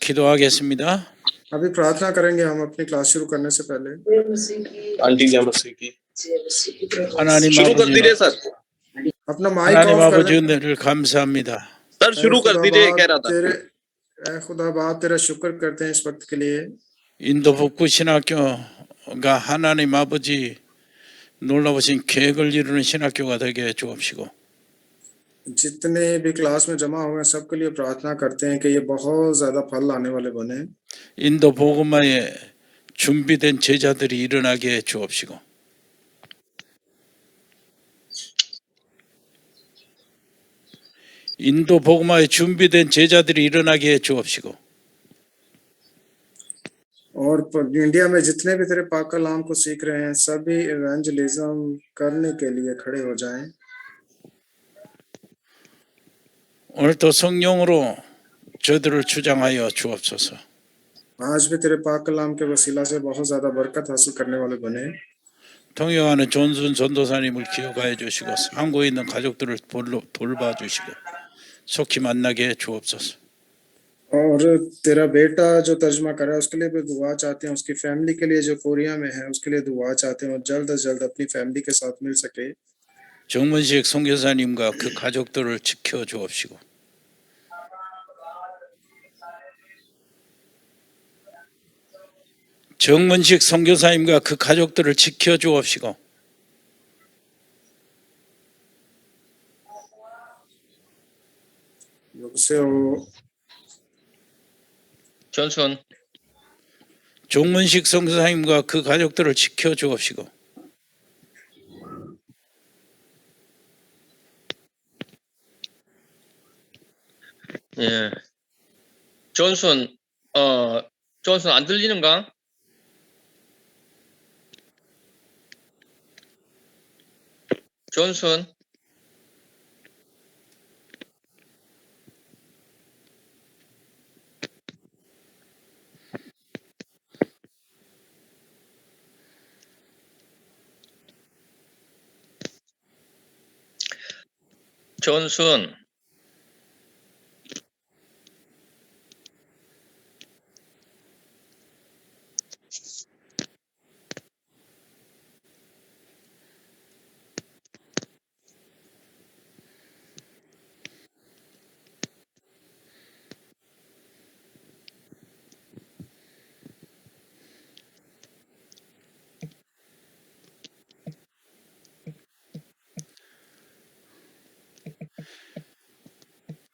기도하겠습니다. अभी प्रार्थना करेंगे हम अपनी क्लास शुरू करने से पहले। आंटी जय मसीह की 하나님 शुरू कर 아버지, दीजिए सर अपना माइक 하나님 ऑफ कर 아버지 दें। 은혜를 감사합니다. सर शुरू कर दीजिए कह रहा था ऐ खुदा बाप तेरा शुक्र करते हैं इस वक्त के लिए। 인도 북부 신학교가 하나님 아버지 놀라우신 계획을 이루는 신학교가 되게 주옵시고, जितने भी क्लास में जमा हुए हैं सबके लिए प्रार्थना करते हैं कि ये बहुत ज्यादा फल लाने वाले बने। 인도 복음화에 준비된 제자들이 일어나게 주옵시고, 인도 복음화에 준비된 제자들이 일어나게 주옵시고, और इंडिया में जितने भी तेरे पाक कलाम को सीख रहे हैं सभी इवेंजलिज्म करने के लिए खड़े हो जाएं। 오늘도 성령으로 저들을 주장하여 주옵소서. आज भी तेरे पाक कलाम के वसीला से बहुत ज्यादा बरकत हासिल करने वाले बने। 통역하는 존순 전도사님을 기억하여 주시고, 한국에 있는 가족들을 돌봐주시고 속히 만나게 주옵소서. और तेरा बेटा जो तर्जमा कर रहा है उसके लिए भी दुआ चाहते हैं, उसकी फैमिली के लिए जो कोरिया में है उसके लिए दुआ चाहते हैं और जल्द से जल्द अपनी फैमिली के साथ मिल सके। 정문식 선교사님과 그 가족들을 지켜 주옵시고, 정문식 선교사님과 그 가족들을 지켜 주옵시고, 존슨 정문식 선교사님과 그 가족들을 지켜 주옵시고, 예 존슨 존슨 안 들리는가? 존슨 존슨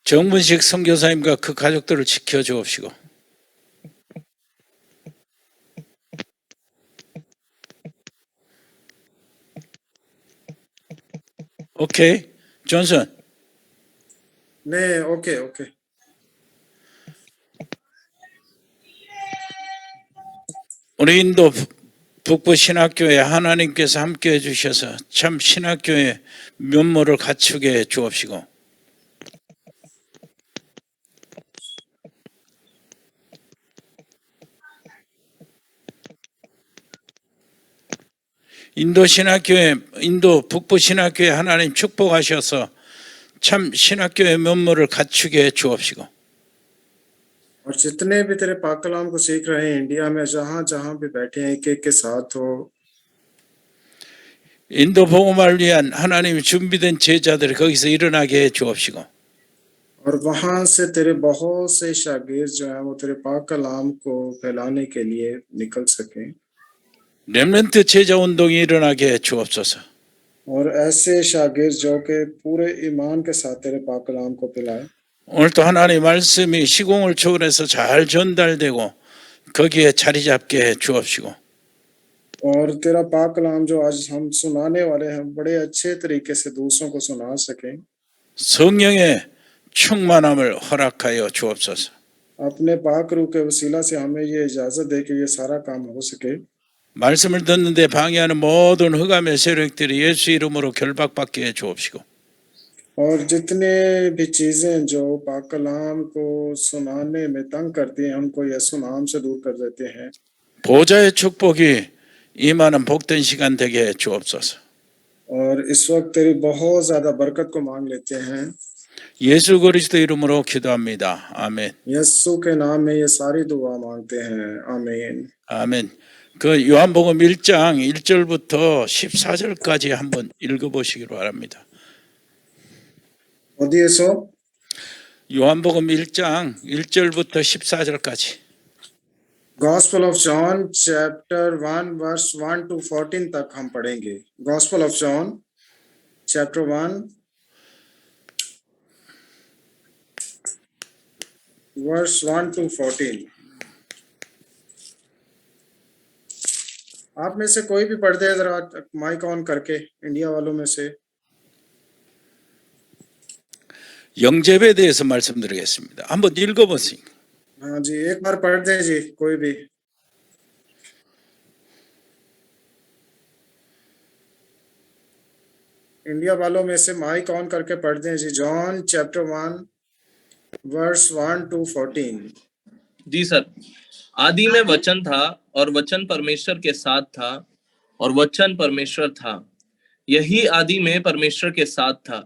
정문식 선교사님과 그 가족들을 지켜 주옵시고, 오케이, 존슨. 네, 오케이, 오케이. 우리 인도 북부 신학교에 하나님께서 함께해 주셔서 참 신학교의 면모를 갖추게 주옵시고, 인도 북부 신학교에 하나님 축복하셔서 참 신학교의 면모를 갖추게 주옵시고, और जितने भी तेरे पाक कलाम को सीख रहे हैं इंडिया में जहां जहां भी बैठे हैं एक एक के साथ हो। 인도 복음을 위한 하나님의 준비된 제자들이 거기서 일어나게 해 주옵시고, और वहां से तेरे बहुत से शागिर्द जो हैं वो तेरे पाक कलाम को फैलाने के लिए निकल सकें। 렘넌트 제자 운동이 일어나게 해 주옵소서. और ऐसे शागिर्द जो के पूरे ईमान के साथ तेरे पाक कलाम को फैलाएं। 오늘도 하나님의 말씀이 시공을 초월해서 잘 전달되고 거기에 자리 잡게 해 주옵시고, और तेरा पाक कलाम जो आज हम सुनाने वाले हैं बड़े अच्छे तरीके से दूसरों को सुना सकें। 성령의 충만함을 허락하여 주옵소서. अपने पाक रूह के वसीला से हमें ये इजाजत दे कि ये सारा काम हो सके। 말씀을 듣는데 방해하는 모든 흑암의 세력들이 예수 이름으로 결박받게 해 주옵시고, और जितने भी चीजें जो पाक कलाम को सुनाने में तंग करती हैं हमको यीशु नाम से दूर कर देते हैं। 보좌의 축복이 임하는 복된 시간 되게 해 주옵소서. और इस वक्त तेरी बहुत ज्यादा बरकत को मांग लेते हैं। 예수 그리스도 이름으로 기도합니다. 아멘. यीशु के नाम में ये सारी दुआ मांगते हैं, आमीन। 아멘. 그 요한복음 1장 1절부터 14절까지 한번 읽어보시기로 바랍니다. 어디에서? 요한복음 1장 1절부터 14절까지. Gospel of John chapter 1 verse 1 to 14 तक हम पढ़ेंगे। Gospel of John chapter 1 verse 1 to 14। आप में से कोई भी पढ़ दे जरा माइक ऑन करके, इंडिया वालों में से। 영접에 대해서 말씀드리겠습니다. 한번 읽어보세요. हाँ जी, एक बार पढ़ दें जी, कोई भी। इंडिया वालों में से माइक ऑन करके पढ़ दें जी। जॉन चैप्टर 1 वर्स 1 to 14। जी सर। आदि में वचन था और वचन परमेश्वर के साथ था और वचन परमेश्वर था। यही आदि में परमेश्वर के साथ था।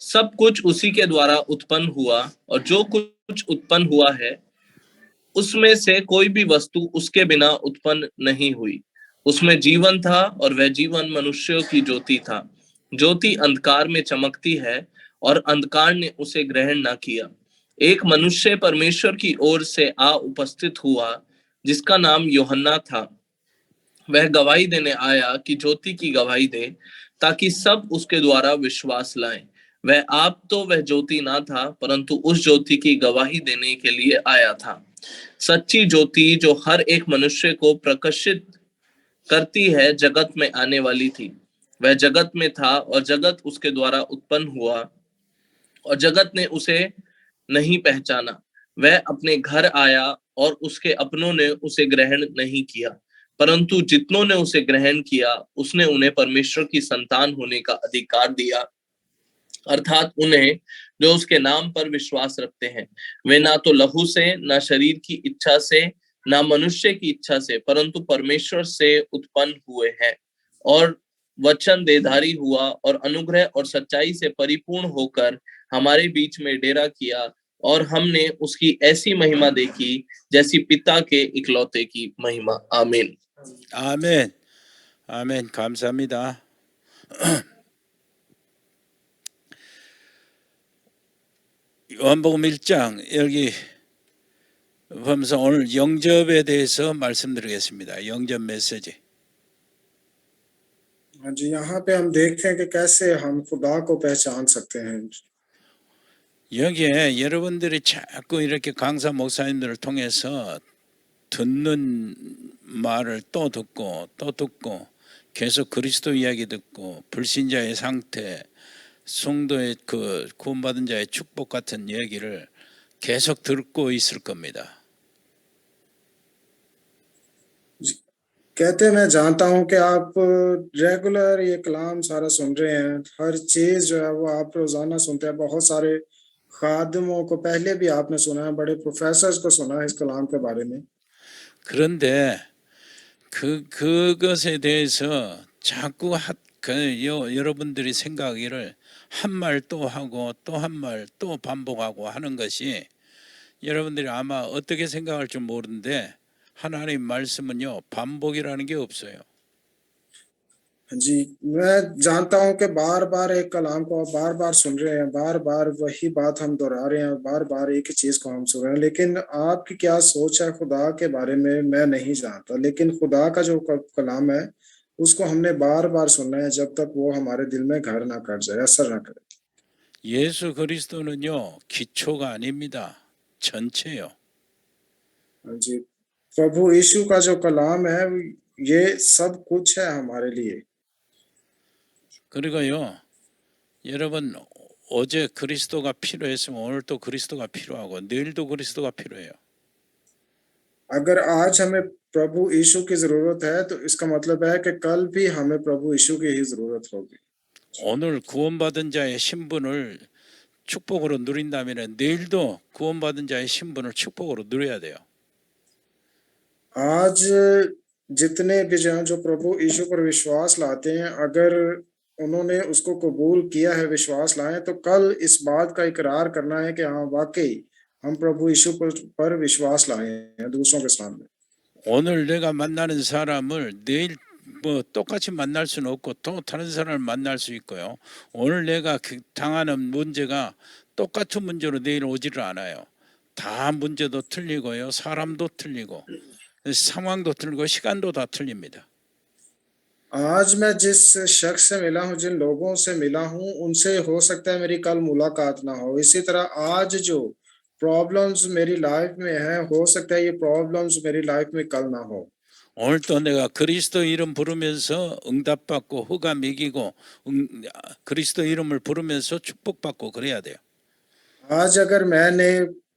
सब कुछ उसी के द्वारा उत्पन्न हुआ और जो कुछ उत्पन्न हुआ है उसमें से कोई भी वस्तु उसके बिना उत्पन्न नहीं हुई। उसमें जीवन था और वह जीवन मनुष्यों की ज्योति था। ज्योति अंधकार में चमकती है और अंधकार ने उसे ग्रहण न किया। एक मनुष्य परमेश्वर की ओर से आ उपस्थित हुआ जिसका नाम यूहन्ना था। वह गवाही देने आया कि ज्योति की गवाही दे ताकि सब उसके द्वारा विश्वास लाएं। वह आप तो वह ज्योति ना था परंतु उस ज्योति की गवाही देने के लिए आया था। सच्ची ज्योति जो हर एक मनुष्य को प्रकाशित करती है जगत में आने वाली थी। वह जगत में था और जगत उसके द्वारा उत्पन्न हुआ और जगत ने उसे नहीं पहचाना। वह अपने घर आया और उसके अपनों ने उसे ग्रहण नहीं किया, परंतु जितनों ने उसे ग्रहण किया उसने उन्हें परमेश्वर की संतान होने का अधिकार दिया, अर्थात उन्हें जो उसके नाम पर विश्वास रखते हैं। वे ना तो लहू से, ना शरीर की इच्छा से, ना मनुष्य की इच्छा से, परंतु परमेश्वर से उत्पन्न हुए हैं। और वचन देहधारी हुआ और अनुग्रह और सच्चाई से परिपूर्ण होकर हमारे बीच में डेरा किया और हमने उसकी ऐसी महिमा देखी जैसी पिता के इकलौते की महिमा। आमीन। 아멘. 아멘. 감사합니다. 요한복음 1장 여기 보면서 오늘 영접에 대해서 말씀드리겠습니다. 영접 메시지. हाँ जी, यहाँ पे हम देखते हैं कि कैसे हम खुदा को पहचान सकते हैं। 여기에 여러분들이 자꾸 이렇게 강사 목사님들을 통해서 듣는 말을 또 듣고 계속 그리스도 이야기 듣고 불신자의 상태, 성도의 그 구원받은 자의 축복 같은 얘기를 계속 듣고 있을 겁니다. कहते मैं जानता हूं कि आप रेगुलर ये कलाम सारा सुन रहे हैं, हर चीज जो है वो आप रोजाना सुनते हैं। बहुत सारे खादिमों को पहले भी आपने सुना है, बड़े प्रोफेसर्स को सुना है इस कलाम के बारे में। 그런데 그것에 대해서 자꾸 여러분들이 생각하기를 한 말 또 하고 또 한 말 또 반복하고 하는 것이 여러분들이 아마 어떻게 생각할 줄 모르는데 하나님 말씀은요 반복이라는 게 없어요. जी, मैं जानता हूं कि बार बार एक कलाम को आप बार बार सुन रहे हैं, बार बार वही बात हम दोहरा रहे हैं, बार बार एक ही चीज को हम सुन रहे हैं, लेकिन आपकी क्या सोच है खुदा के बारे में मैं नहीं जानता। लेकिन खुदा का जो कलाम है उसको हमने बार बार सुनना है जब तक वो हमारे दिल में घर ना कर जाए, असर ना करे। 예수 그리스도는요 기초가 아닙니다. 전체요. हाँ जी, प्रभु यीशु का जो कलाम है ये सब कुछ है हमारे लिए। 그리고요 여러분 어제 그리스도가 필요했으면 오늘 또 그리스도가 필요하고 내일도 그리스도가 필요해요. अगर आज हमें प्रभु यीशु की जरूरत है तो इसका मतलब है कि कल भी हमें प्रभु यीशु की ही जरूरत होगी। 오늘 구원받은 자의 신분을 축복으로 누린다면 내일도 구원받은 자의 신분을 축복으로 누려야 돼요. आज जितने भी जो प्रभु यीशु पर विश्वास लाते हैं, अगर उन्होंने उसको कबूल किया है, विश्वास लाए, तो कल इस बात का इकरार करना है कि हाँ वाकई हम प्रभु यीशु पर विश्वास लाए हैं दूसरों के सामने। 오늘 내가 만나는 사람을 내일 뭐 똑같이 만날 수는 없고 또 다른 사람을 만날 수 있고요. 오늘 내가 당하는 문제가 똑같은 문제로 내일 오지를 않아요. 다 문제도 틀리고요. 사람도 틀리고 상황도 틀리고 시간도 다 틀립니다. आज मैं जिस शख्स से मिला हूँ, जिन लोगों से मिला हूँ, उनसे हो सकता है मेरी कल मुलाकात ना हो। इसी तरह आज जो प्रॉब्लम्स मेरी लाइफ में है, हो सकता है ये प्रॉब्लम्स मेरी लाइफ में कल ना हो। 오늘 또 내가 그리스도 이름 부르면서 응답받고 흑암 이기고 그리스도 이름을 부르면서 축복받고 그래야 돼요. आज अगर मैंने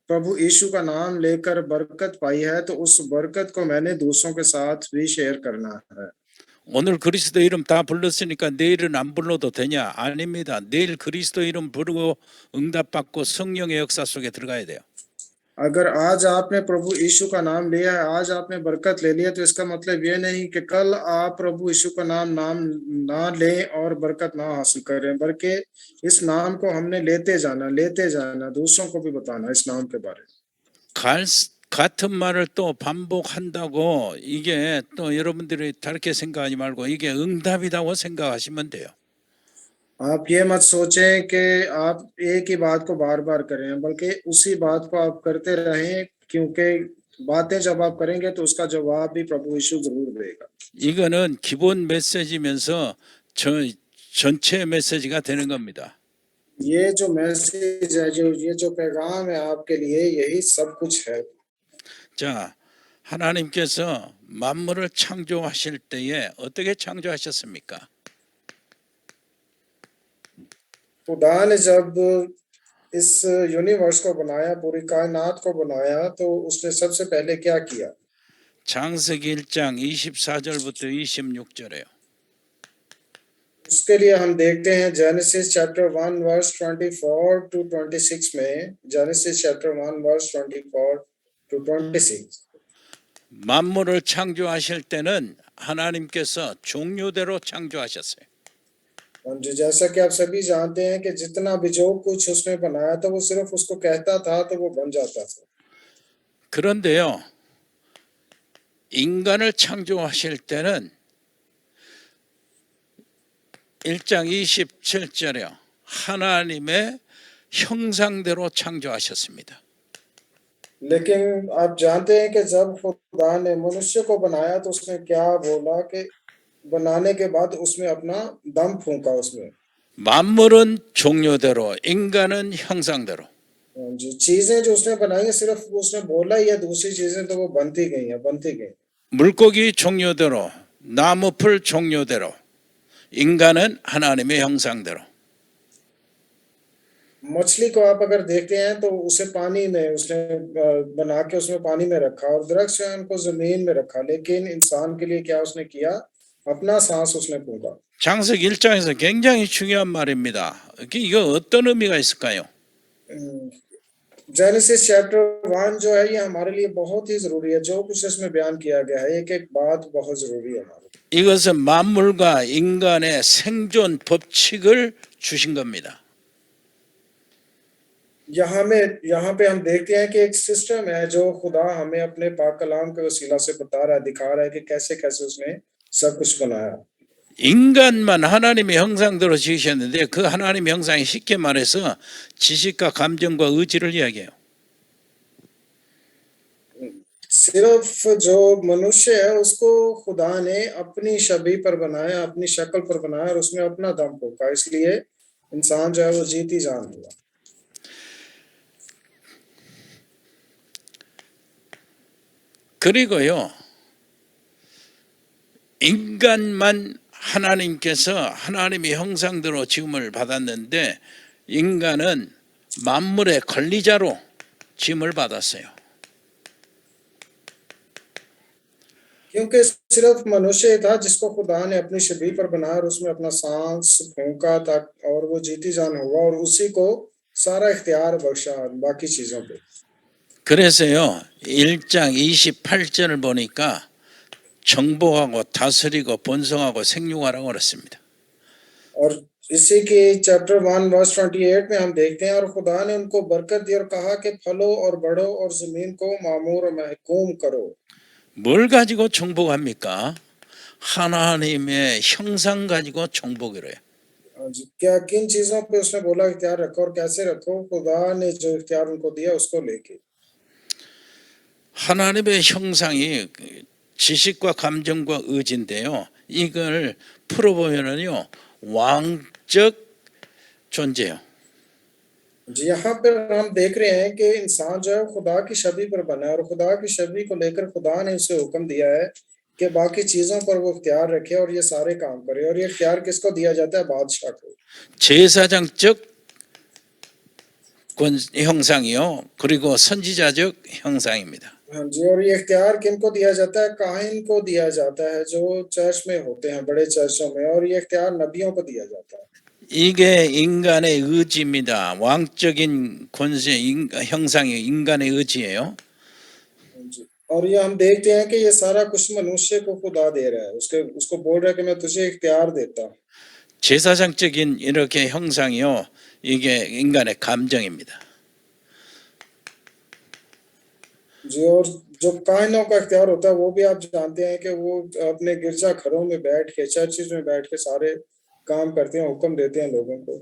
प्रभु यीशु का नाम लेकर बरकत पाई है, तो उस बरकत को मैंने दूसरों के साथ भी शेयर करना है। 오늘 그리스도 이름 다 불렀으니까 내일은 안 불러도 되냐? 아닙니다. 내일 그리스도 이름 부르고 응답받고 성령의 역사 속에 들어가야 돼요. अगर आज आपने प्रभु यीशु का नाम लिया है, आज आपने बरकत ले लिया, तो इसका मतलब ये नहीं कि कल आप प्रभु यीशु का नाम ना लें और बरकत ना हासिल करें, बल्कि इस नाम को हमने लेते जाना, दूसरों को भी बताना इस नाम के बारे में। 같은 말을 또 반복한다고 이게 또 여러분들이 다르게 생각하지 말고 이게 응답이라고 생각하시면 돼요. आप ये मत सोचें कि आप एक ही बात को बार बार करें, बल्कि उसी बात को आप करते रहें, क्योंकि बातें जब आप करेंगे तो उसका जवाब भी प्रभु यीशु जरूर देगा। 이거는 기본 메시지면서 전체 메시지가 되는 겁니다. ये जो मैसेज है, ये जो पैगाम है आपके लिए, यही सब कुछ है। 자, 하나님께서 만물을 창조하실 때에 어떻게 창조하셨습니까? खुदा ने जब इस यूनिवर्स को बनाया, पूरी कायनात को बनाया, तो उसने सबसे पहले क्या किया? 창세기 1장 24절부터 26절에요. उसके लिए हम देखते हैं जेनेसिस चैप्टर 1 वर्स 24 टू 26 में, जेनेसिस चैप्टर 1 वर्स 24 टू 26। 만물을 창조하실 때는 하나님께서 종류대로 창조하셨어요. जी, जैसा कि आप सभी जानते हैं कि जितना भी जो कुछ उसने बनाया था, वो सिर्फ उसको कहता था तो वो बन जाता था। 그런데요, 인간을 창조하실 때는 1장 27절에요. 하나님의 형상대로 창조하셨습니다. लेकिन आप जानते हैं कि जब खुदा ने मनुष्य को बनाया, तो उसने क्या बोला कि बनाने के बाद उसमें अपना दम फूंका उसमें। 만물은 종류대로, 인간은 형상대로. जी, चीजें जो उसने बनाई है, सिर्फ उसने बोला ही है, दूसरी चीजें तो वो बनती गई। 물고기 종류대로, 나무풀 종류대로, 인간은 하나님의 형상대로. मछली को आप अगर देखते हैं तो उसे पानी में उसने बना के उसमें पानी में रखा, और वृक्ष है उनको जमीन में रखा, लेकिन इंसान के लिए क्या उसने किया? अपना सांस उसने फूंका। 창세기 1장에서 굉장히 중요한 말입니다. 이거 어떤 의미가 있을까요? जेनेसिस चैप्टर 1 जो है, ये हमारे लिए बहुत ही जरूरी है। जो कुछ इसमें बयान किया गया है, एक एक बात बहुत जरूरी है हमारे। 이것은 만물과 인간의 생존 법칙을 주신 겁니다. यहाँ पे हम देखते हैं कि एक सिस्टम है जो खुदा हमें अपने पाक कलाम के वसीला से बता रहा है, दिखा रहा है कि कैसे कैसे उसने सब कुछ बनाया। 인간만 하나님의 형상대로 지으셨는데 그 하나님의 형상이 쉽게 말해서 지식과 감정과 의지를 이야기해요. सिर्फ जो मनुष्य है उसको खुदा ने अपनी छवि पर बनाया, अपनी शक्ल पर बनाया, और उसमें अपना दम फूंका, इसलिए इंसान जो है वो जीती जान हुआ। 그리고요, 인간만 하나님께서 하나님의 형상대로 지음을 받았는데 인간은 만물의 관리자로 지음을 받았어요. क्योंकि सिर्फ मनुष्य था जिसको खुदा ने अपनी छवि पर बनाया, और उसमें अपना सांस फूंका था, और वो जीती जान हुआ, और उसी को सारा इख्तियार बख्शा बाकी चीजों पे। 그래서요, 1장 28절을 보니까 정복하고 다스리고 번성하고 생육하라고 그랬습니다. और इसी के चैप्टर 1 वर्स 28 में हम देखते हैं और खुदा ने उनको बरकत दी और कहा कि फलो और बढ़ो और जमीन को मामूर और महकूम करो। 뭘 가지고 정복합니까? 하나님의 형상 가지고 정복을 해요. हाँ जी, क्या किन चीजों पे उसने बोला इख्तियार रखो और कैसे रखो? खुदा ने जो इख्तियार उनको दिया उसको लेके। 하나님의 형상이 지식과 감정과 의지인데요. 이걸 풀어보면은요, 왕적 존재요. जी, यहाँ पर हम देख रहे हैं कि इंसान जो है खुदा की छवि पर बना है और खुदा की छवि को लेकर खुदा ने उसे हुक्म दिया है कि बाकी चीजों पर वो इख्तियार रखे और ये सारे काम करे। और ये इख्तियार किसको दिया जाता है? बादशाह को। 제사장적 형상이요. 그리고 선지자적 형상입니다. हाँ जी, और ये इख्तियार किनको दिया जाता है? काहिन को दिया जाता है जो चर्च में होते हैं, बड़े चर्चों में। और ये इख्तियार नबियों को दिया जाता है। 이게 인간의 의지입니다. 왕적인 권세 형상이 인간의 의지예요. हाँ जी, और ये हम देखते हैं कि ये सारा कुछ मनुष्य को खुदा दे रहा है। उसको बोल रहा है कि मैं तुझे इख्तियार देता हूँ। 제사장적인 이렇게 형상이요. 이게 인간의 감정입니다. जी, और जो काहिनों का इख्तियार होता है वो भी आप जानते हैं कि वो अपने गिरजा घरों में बैठ के, चर्चिज में बैठ के सारे काम करते हैं, हुक्म देते हैं लोगों को।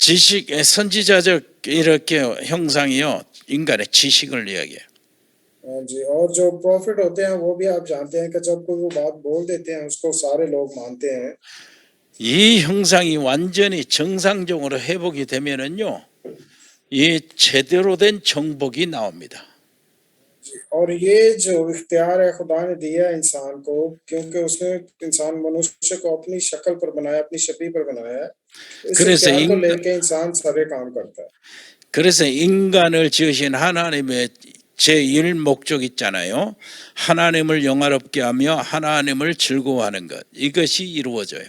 지식, 선지자적 이렇게 형상이요. 인간의 지식을 이야기해요. हाँ जी, और जो प्रॉफिट होते हैं वो भी आप जानते हैं कि जब कोई वो बात बोल देते हैं उसको सारे लोग मानते हैं। 이 형상이 완전히 정상적으로 회복이 되면은요, 이 제대로 된 정복이 나옵니다. और ये जो इख्तियार है खुदा ने दिया इंसान को, क्योंकि उसने इंसान मनुष्य को अपनी शक्ल पर बनाया, अपनी छवि पर बनाया है। इस 그래서 इख्तियार को 인, लेके इंसान सारे काम करता है। 그래서 인간을 지으신 하나님의 제1 목적 있잖아요. 하나님을 영화롭게 하며 하나님을 즐거워하는 것. 이것이 이루어져요.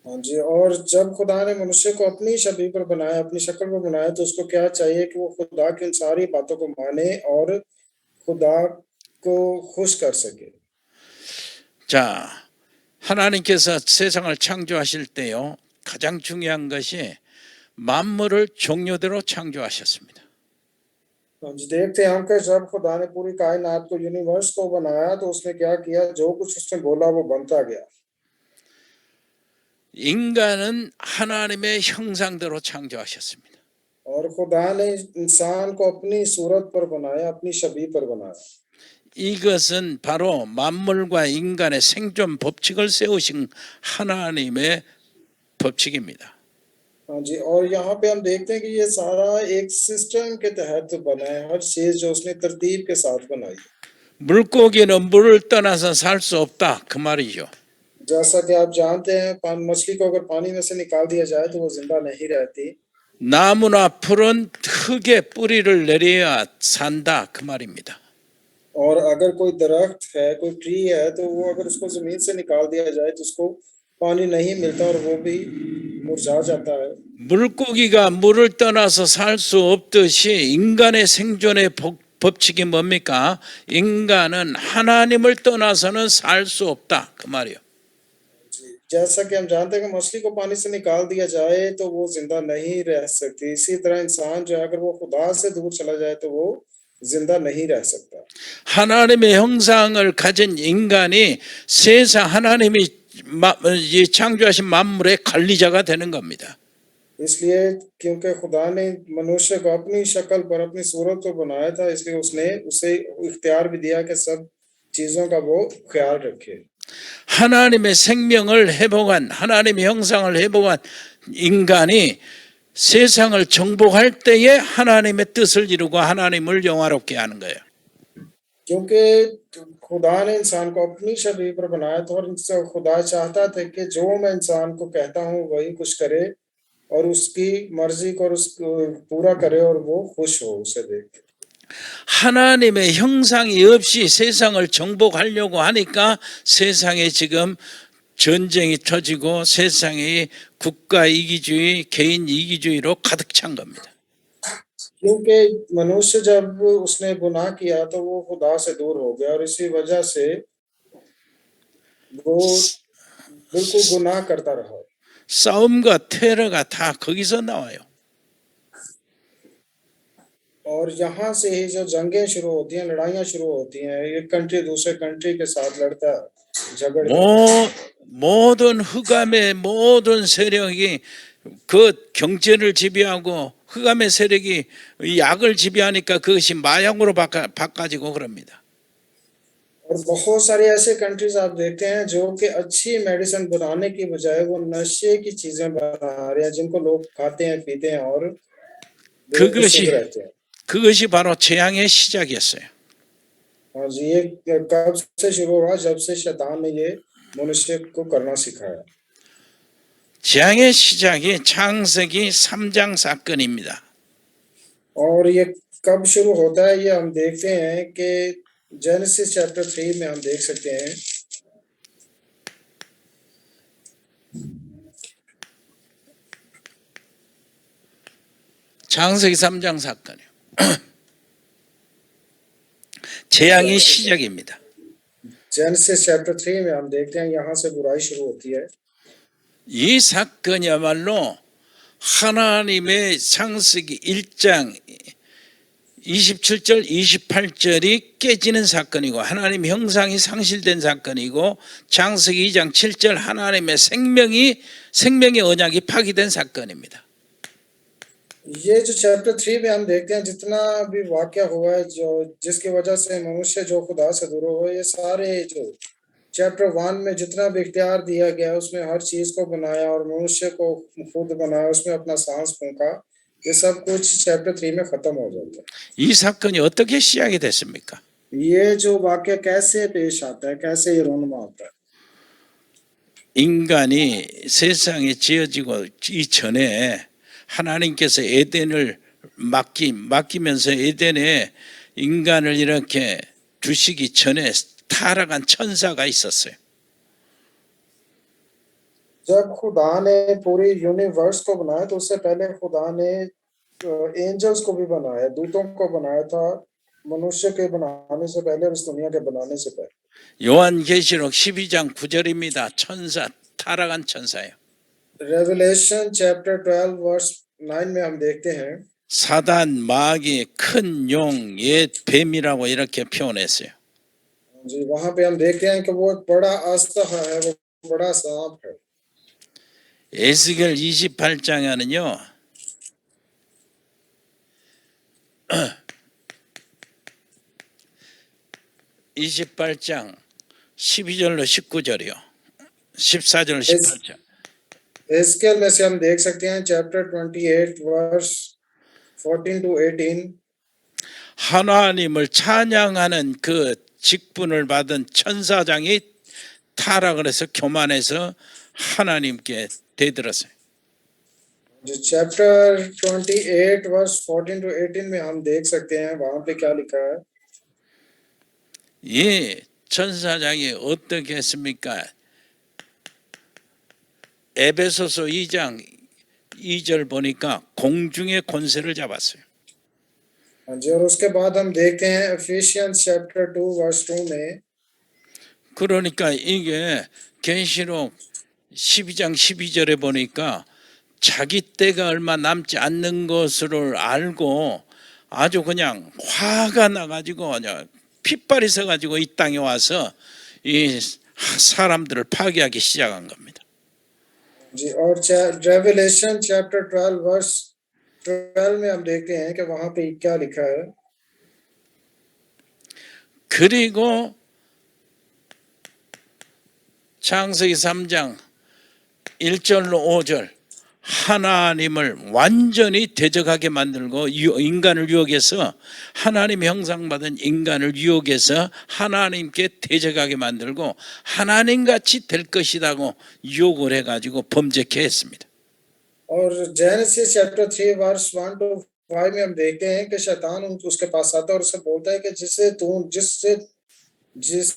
हाँ जी, और जब खुदा ने मनुष्य को अपनी छवि पर बनाया, अपनी शक्ल पर बनाया, तो उसको क्या चाहिए कि वो खुदा की उन सारी बातों को माने और खुदा को खुश कर सके। 자, 하나님께서 세상을 창조하실 때요. 가장 중요한 것이 만물을 종류대로 창조하셨습니다. हाँ जी, देखते हैं हम कि जब खुदा ने पूरी कायनात को, यूनिवर्स को बनाया तो उसने क्या किया? जो कुछ उसने बोला वो बनता गया। 인간은 하나님의 형상대로 창조하셨습니다. और खुदा ने इंसान को अपनी सूरत पर बनाया, अपनी छवि पर बनाया। 이것은 바로 만물과 인간의 생존 법칙을 세우신 하나님의 법칙입니다. हाँ जी, और यहाँ पे हम देखते हैं कि ये सारा एक सिस्टम के तहत बना है, हर चीज जो उसने तरतीब के साथ बनाई है। 물고기는 물을 떠나서 살 수 없다 그 말이죠. जैसा कि आप जानते हैं, मछली को अगर पानी में से निकाल दिया जाए तो वो जिंदा नहीं रहती। 나무나 풀은 흙에 뿌리를 내려야 산다 그 말입니다. और अगर कोई दरख्त है, कोई ट्री है, तो वो अगर उसको जमीन से निकाल दिया जाए तो उसको पानी नहीं मिलता और वो भी मुरझा जाता है। 물고기가 물을 떠나서 살 수 없듯이 인간의 생존의 법칙이 뭡니까? 인간은 하나님을 떠나서는 살 수 없다 그 말이에요. जैसा कि हम जानते हैं कि मछली को पानी से निकाल दिया जाए तो वो जिंदा नहीं रह सकती, इसी तरह इंसान जो है अगर वो खुदा से दूर चला जाए तो वो जिंदा नहीं रह सकता। 하나님의 형상을 가진 인간이 세상 하나님이 창조하신 만물의 관리자가 되는 겁니다. इसलिए क्योंकि खुदा ने मनुष्य को अपनी शक्ल पर, अपनी सूरत पर बनाया था, इसलिए उसने उसे इख्तियार भी दिया कि सब चीजों का वो ख्याल रखे। 하나님의 생명을 회복한 하나님의 형상을 회복한 인간이 세상을 정복할 때에 하나님의 뜻을 이루고 하나님을 영화롭게 하는 거예요. क्योंकि खुदा ने इंसान को अपनी छवि पर बनाया था और खुदा चाहता था कि जो मैं इंसान को कहता हूँ वही कुछ करे और उसकी मर्जी को उसको पूरा करे और वो खुश हो उसे देख के। 하나님의 형상이 없이 세상을 정복하려고 하니까 세상에 지금 전쟁이 터지고 세상이 국가 이기주의, 개인 이기주의로 가득 찬 겁니다. क्योंकि मनुष्य जब उसने गुनाह किया तो वो खुदा से दूर हो गया और इसी वजह से वो बिल्कुल गुनाह करता रहा। 싸움과 테러가 다 거기서 나와요. और यहाँ से ही जो जंगें शुरू होती हैं, लड़ाइयाँ शुरू होती हैं, एक कंट्री दूसरे कंट्री के साथ लड़ता है, झगड़ता है। 모든 흑암의 모든 세력이 그 경제를 지배하고 흑암의 세력이 이 약을 지배하니까 그것이 마약으로 바꿔지고 그럽니다. और बहुत सारी ऐसे कंट्रीज आप देखते हैं जो कि अच्छी मेडिसिन बनाने की बजाय वो नशे की चीजें बना रहे हैं, जिनको लोग खाते हैं, पीते हैं और बिल्कुल शुद्ध रहते हैं। 그것이 바로 재앙의 시작이었어요. हाँ जी, ये कब से शुरू हुआ? जब से शैतान ने ये मनुष्य को करना सिखाया। 재앙의 시작이 창세기 3장 사건입니다. और ये कब शुरू होता है, ये हम देखते हैं कि जेनेसिस चैप्टर 3 में हम देख सकते हैं। 창세기 3장 사건이요. 재앙의 시작입니다. जेनेसिस चैप्टर 3 में हम देखते हैं यहाँ से बुराई शुरू होती है। 이 사건이야말로 하나님의 창세기 1장 27절 28절이 깨지는 사건이고 하나님 형상이 상실된 사건이고 창세기 2장 7절 하나님의 생명의 언약이 파기된 사건입니다. ये जो चैप्टर 3 में हम देखते हैं जितना भी वाकया हुआ है जो जिसकी वजह से मनुष्य जो खुदा से दूर हो, ये सारे जो चैप्टर 1 में जितना भी इख्तियार दिया गया उसमें हर चीज को बनाया और मनुष्य को खुद बनाया, उसमें अपना सांस फूंका, ये सब कुछ चैप्टर 3 में खत्म हो जाता है। 이 사건이 어떻게 시작이 됐습니까? ये जो वाकया कैसे पेश आता है, कैसे ये रोनमा होता है? 인간이 세상에 지어지고 이전에 하나님께서 에덴을 맡기면서 에덴에 인간을 이렇게 두시기 전에 타락한 천사가 있었어요. जब खुदा ने पूरी यूनिवर्स को बनाया तो उससे पहले खुदा ने एंजल्स को भी बनाया, दूतों को बनाया था, मनुष्य के बनाने से पहले और इस दुनिया के बनाने से पहले। 요한계시록 12장 9절입니다. 천사, 타락한 천사예요. रेवलेशन चैप्टर 12 वर्स 9 में हम देखते हैं 사단, 마귀, 큰 용, 옛 뱀이라고 이렇게 표현했어요. जी, वहां पे हम देखते हैं कि वो एक बड़ा अस्त्र है, वो बड़ा सांप है। 에스겔 28장에는요. 28장 12절로 19절이요. 14절 18절. एस्केल में से हम देख सकते हैं चैप्टर 28 वर्स 14 to 18 하나님을 찬양하는 그 직분을 받은 천사장이 타락을 해서 교만해서 하나님께 대들었어요. चैप्टर 28 वर्स 14 to 18 में हम देख सकते हैं वहां पे क्या लिखा है। 이 천사장이 어떻게 했습니까? 에베소서 2장 2절 보니까 공중의 권세를 잡았어요. हाँ जी, और उसके बाद हम देखते हैं एफिशियंस चैप्टर 2 वर्स 2 में 그러니까 이게 계시록 12장 12절에 보니까 자기 때가 얼마 남지 않는 것을 알고 아주 그냥 화가 나가지고 그냥 핏발이 서가지고 이 땅에 와서 이 사람들을 파괴하기 시작한 겁니다. जी, और रेवलेशन चैप्टर 12 वर्स 12 में हम देखते हैं कि वहां पे क्या लिखा है। 그리고 창세기 3장 1절로 5절 하나님을 완전히 대적하게 만들고 인간을 유혹해서 하나님 형상받은 인간을 유혹해서 하나님께 대적하게 만들고 하나님같이 될 것이라고 유혹을 해가지고 범죄케 했습니다. और जेनेसिस चैप्टर 3 वर्स 1 to 5 में हम देखते हैं कि शैतान उसके पास आता है और उसे बोलता है कि जिस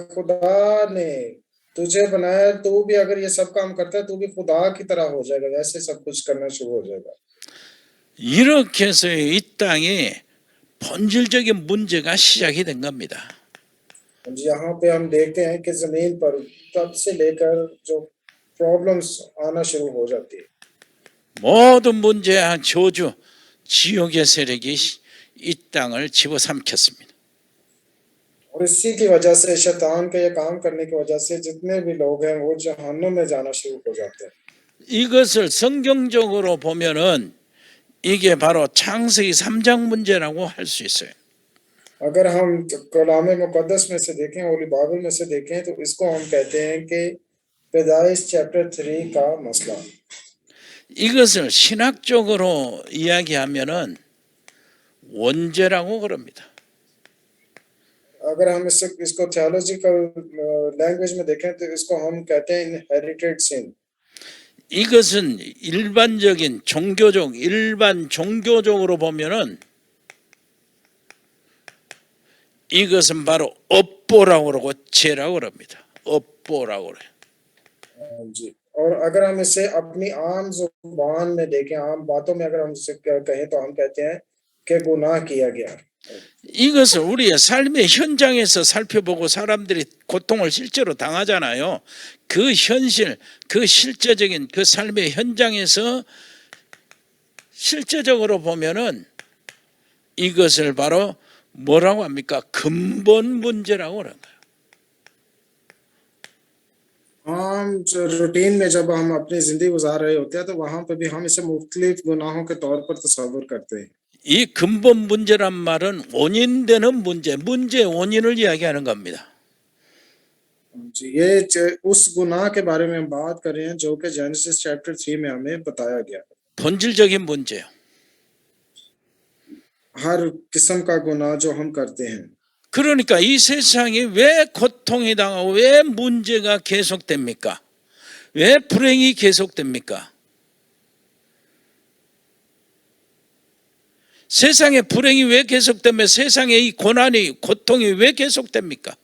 खुदा ने तुझे बनाया, तू भी अगर ये सब काम करता है तू भी खुदा की तरह हो जाएगा, वैसे सब कुछ करना शुरू हो जाएगा। 이렇게 해서 이 땅에 본질적인 문제가 시작이 된 겁니다. यहाँ पे हम देखते हैं कि जमीन पर तब से लेकर जो प्रॉब्लम्स आना शुरू हो जाती है। 모든 문제와 저주, 지옥의 세력이 이 땅을 집어삼켰습니다. और इसी की वजह से शैतान के ये काम करने की वजह से जितने भी लोग हैं वो जहन्नुम में जाना शुरू हो जाते हैं। 이것을 성경적으로 보면은 이게 바로 창세기 3장 문제라고 할 수 있어요. अगर हम कलाम मुकद्दस में से देखें, होली बाइबल में से देखें, तो इसको हम कहते हैं कि पैदाइश चैप्टर 3 का मसला। 이것을 신학적으로 이야기하면은 원죄라고 그럽니다. अगर हम इसको थियोलॉजिकल लैंग्वेज में देखें तो इसको हम कहते हैं इनहेरिटेड सिन। 이것은 일반 종교적으로 보면은 이것은 바로 업보라고 그러고 죄라고 그럽니다. 업보라고 그래요. जी, और अगर हम इसे अपनी आम जुबान में देखें, आम बातों में अगर हम इसे कहें तो हम कहते हैं कि गुनाह किया गया। 이것을 우리의 삶의 현장에서 살펴보고 사람들이 고통을 실제로 당하잖아요. 그 현실, 그 실제적인 그 삶의 현장에서 실제적으로 보면은 이것을 바로 뭐라고 합니까? 근본 문제라고 그러는 거예요. आम रूटीन में जब हम अपनी जिंदगी गुजार रहे होते हैं तो वहां पे भी हम इसे मुख्तलिफ गुनाहों के तौर पर तस्वर करते हैं। 이 근본 문제란 말은 원인되는 문제의 원인을 이야기하는 겁니다. जी, ये उस गुनाह के बारे में हम बात कर रहे हैं जो कि जेनेसिस चैप्टर 3 में हमें बताया गया। 본질적인 문제요. हर किस्म का गुनाह जो हम करते हैं। 그러니까 이 세상이 왜 고통이 당하고 왜 문제가 계속됩니까? 왜 불행이 계속됩니까? 세상에 불행이 왜 계속되며 세상에 이 고통이 왜 계속됩니까?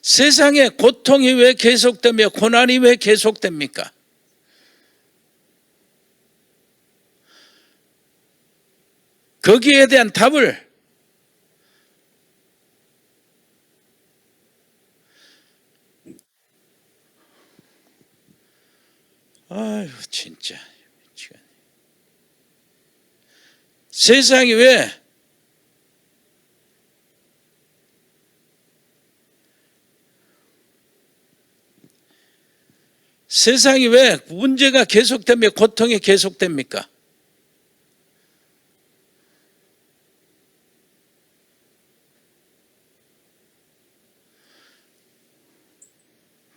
세상에 고통이 왜 계속되며 고난이 왜 계속됩니까? 거기에 대한 답을 아유 진짜 미치겠네. 세상이 왜 문제가 계속되며 고통이 계속됩니까?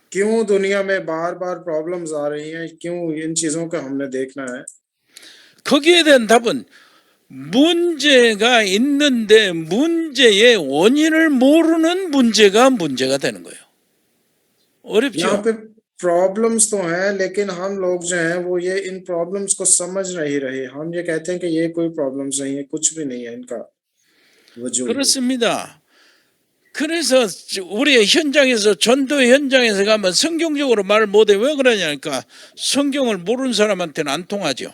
क्यों दुनिया में बार बार प्रॉब्लम्स आ रही हैं, क्यों इन चीजों को हमने देखना है? 거기에 대한 답은 문제가 있는데 문제의 원인을 모르는 문제가 되는 거예요. यहाँ 어렵죠? पे प्रॉब्लम्स तो हैं, लेकिन हम लोग जो हैं वो ये इन प्रॉब्लम्स को समझ नहीं रहे। हम ये कहते हैं कि ये कोई प्रॉब्लम्स नहीं है, कुछ भी नहीं है इनका वजूद। 그렇습니다. 그래서 우리의 현장에서 전도의 현장에서 가면 성경적으로 말을 못해. 왜 그러냐니까 성경을 모르는 사람한테는 안 통하죠.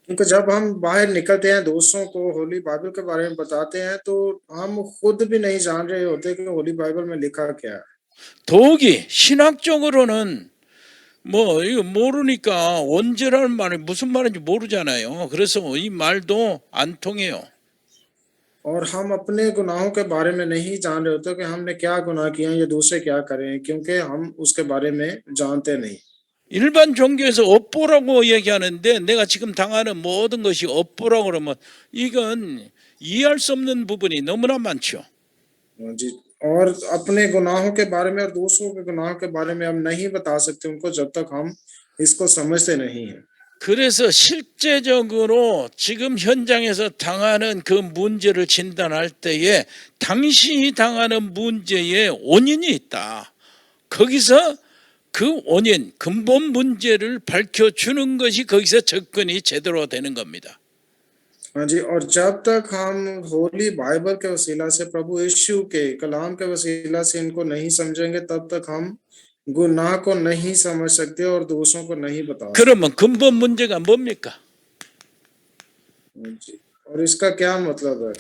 क्योंकि जब हम बाहर निकलते हैं, दोस्तों को होली बाइबल के बारे में बताते हैं, तो हम खुद भी नहीं जान रहे होते कि होली बाइबल में लिखा क्या है। 더욱이 신학적으로는 뭐 이거 모르니까 원죄라는 말이 무슨 말인지 모르잖아요. 그래서 이 말도 안 통해요. और हम अपने गुनाहों के बारे में नहीं जान रहे होते कि हमने क्या गुनाह किया या दूसरे क्या करें, क्योंकि हम उसके बारे में जानते नहीं। 일반 종교에서 업보라고 얘기하는데 내가 지금 당하는 모든 것이 업보라고 그러면 이건 이해할 수 없는 부분이 너무나 많죠. जी, और अपने गुनाहों के बारे में और दूसरों के गुनाहों के बारे में हम नहीं बता सकते उनको जब तक हम इसको समझते नहीं हैं। 그래서 실제적으로 지금 현장에서 당하는 그 문제를 진단할 때에 당신이 당하는 문제의 원인이 있다. 거기서 그 원인, 근본 문제를 밝혀주는 것이 거기서 접근이 제대로 되는 겁니다. हाँ जी, और जब तक हम होली बाइबल के वसीला से, प्रभु यीशु के कलाम के वसीला से इनको नहीं समझेंगे, तब तक हम गुनाह को नहीं समझ सकते और दूसरों को नहीं बता सकते। 그러면 근본 문제가 뭡니까? जी, और इसका क्या मतलब है?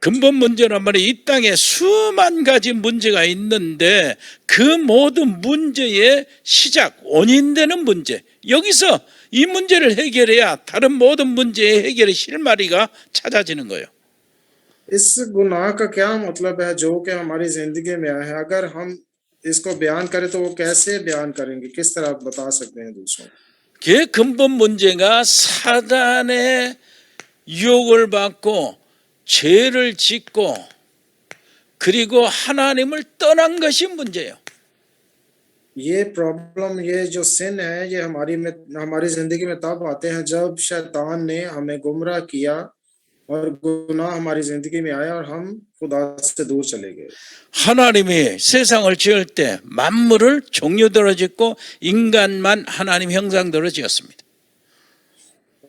근본 문제란 말이 이 땅에 수만 가지 문제가 있는데 그 모든 문제의 시작, 원인되는 문제. 여기서 이 문제를 해결해야 다른 모든 문제의 해결의 실마리가 찾아지는 거예요. इस गुनाह का क्या मतलब है जो कि हमारी जिंदगी में आया है? अगर हम इसको बयान करें तो वो कैसे बयान करेंगे, किस तरह बता सकते हैं दूसरों को? 그 근본 문제가 사단의 유혹을 받고 죄를 짓고 그리고 하나님을 떠난 것이 문제예요. ये प्रॉब्लम, ये जो सिन है, ये हमारी जिंदगी में तब आते हैं जब शैतान ने हमें गुमराह किया और गुनाह हमारी जिंदगी में आया और हम खुदा से दूर चले गए। 하나님이 세상을 지을 때 만물을 종류대로 짓고 인간만 하나님 형상대로 지었습니다.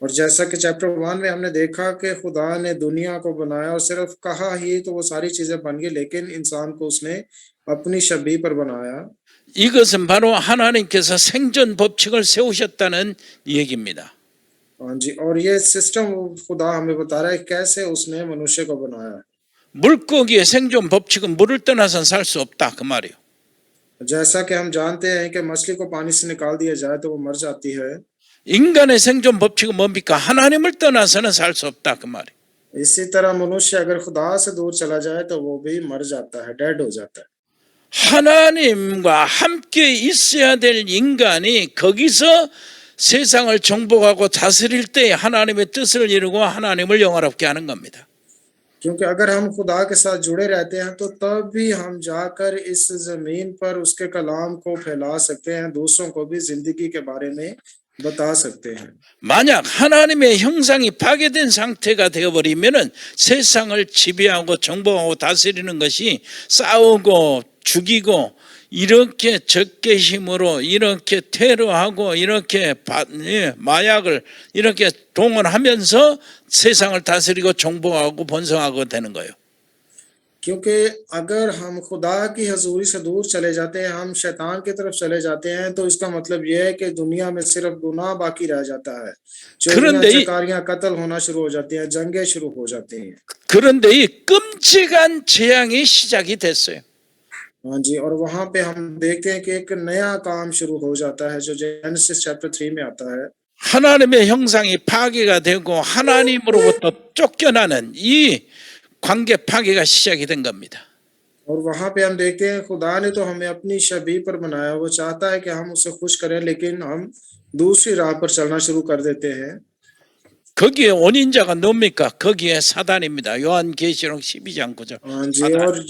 और जैसा कि चैप्टर 1 में हमने देखा कि खुदा ने दुनिया को बनाया और सिर्फ कहा ही तो वो सारी चीजें बन गई, लेकिन इंसान को उसने अपनी शबीह पर बनाया। 이것은 바로 하나님께서 생존 법칙을 세우셨다는 얘기입니다. हाँ जी, और ये सिस्टम खुदा हमें बता रहा है कैसे उसने मनुष्य को बनाया। 물고기의 생존 법칙은 물을 떠나선 살 수 없다 그 말이에요. जैसा कि हम जानते हैं कि मछली को पानी से निकाल दिया जाए तो वो मर जाती है, 인간의 생존 법칙은 뭡니까? 하나님을 떠나서는 살 수 없다 그 말이에요. इसी तरह मनुष्य अगर खुदा से दूर चला जाए तो वो भी मर जाता है, डेड हो जाता है। 하나님과 함께 있어야 될 인간이 거기서 세상을 정복하고 다스릴 때 하나님의 뜻을 이루고 하나님을 영화롭게 하는 겁니다. क्योंकि अगर हम खुदा के साथ जुड़े रहते हैं तो तब भी हम जाकर इस जमीन पर उसके कलाम को फैला सकते हैं, दूसरों को भी जिंदगी के बारे में बता सकते हैं। 만약 하나님의 형상이 파괴된 상태가 되어버리면은 세상을 지배하고 정복하고 다스리는 것이 싸우고 죽이고 이렇게 적개심으로 이렇게 테러하고 이렇게 마약을 이렇게 동원하면서 세상을 다스리고 정복하고 번성하고 되는 거예요. क्योंकि अगर हम खुदा की हजूरी से दूर चले जाते हैं, हम शैतान की तरफ चले जाते हैं, तो इसका मतलब यह है कि दुनिया में सिर्फ गुनाह बाकी रह जाता है, चोरियां 그런데 이, चकारियां कत्ल होना शुरू हो जाती हैं, जंगें शुरू हो जाती हैं। 그런데 이 끔찍한 재앙이 시작이 됐어요. हाँ जी, और वहां पे हम देखते हैं कि एक नया काम शुरू हो जाता है जो जेनेसिस चैप्टर 3 में आता है। 하나님의 형상이 파괴가 되고 하나님으로부터 쫓겨나는 이 관계 파괴가 시작이 된 겁니다. और वहां पे हम देखते हैं खुदा ने तो हमें अपनी शबीह पर बनाया, वो चाहता है कि हम उसे खुश करें, लेकिन हम दूसरी राह पर चलना शुरू कर देते हैं। 거기에 원인자가 뭡니까? 거기에 사단입니다. 요한계시록 12장 9절. हाँ जी, और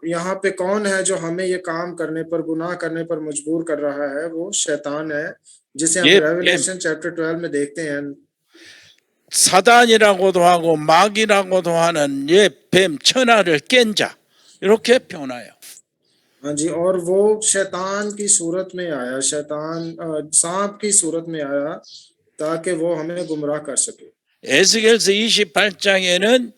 यहाँ पे कौन है जो हमें ये काम करने पर, गुनाह करने पर मजबूर कर रहा है? वो शैतान है, जिसे हम ये रेवलेशन चैप्टर 12 में देखते हैं। 사단이라고도 하고 마귀라고도 하는 뱀 천하를 깬 자 이렇게 표현해요. हाँ जी, और वो शैतान की सूरत में आया, सांप की सूरत में आया ताकि वो हमें गुमराह कर सके। 에스겔서 28장에는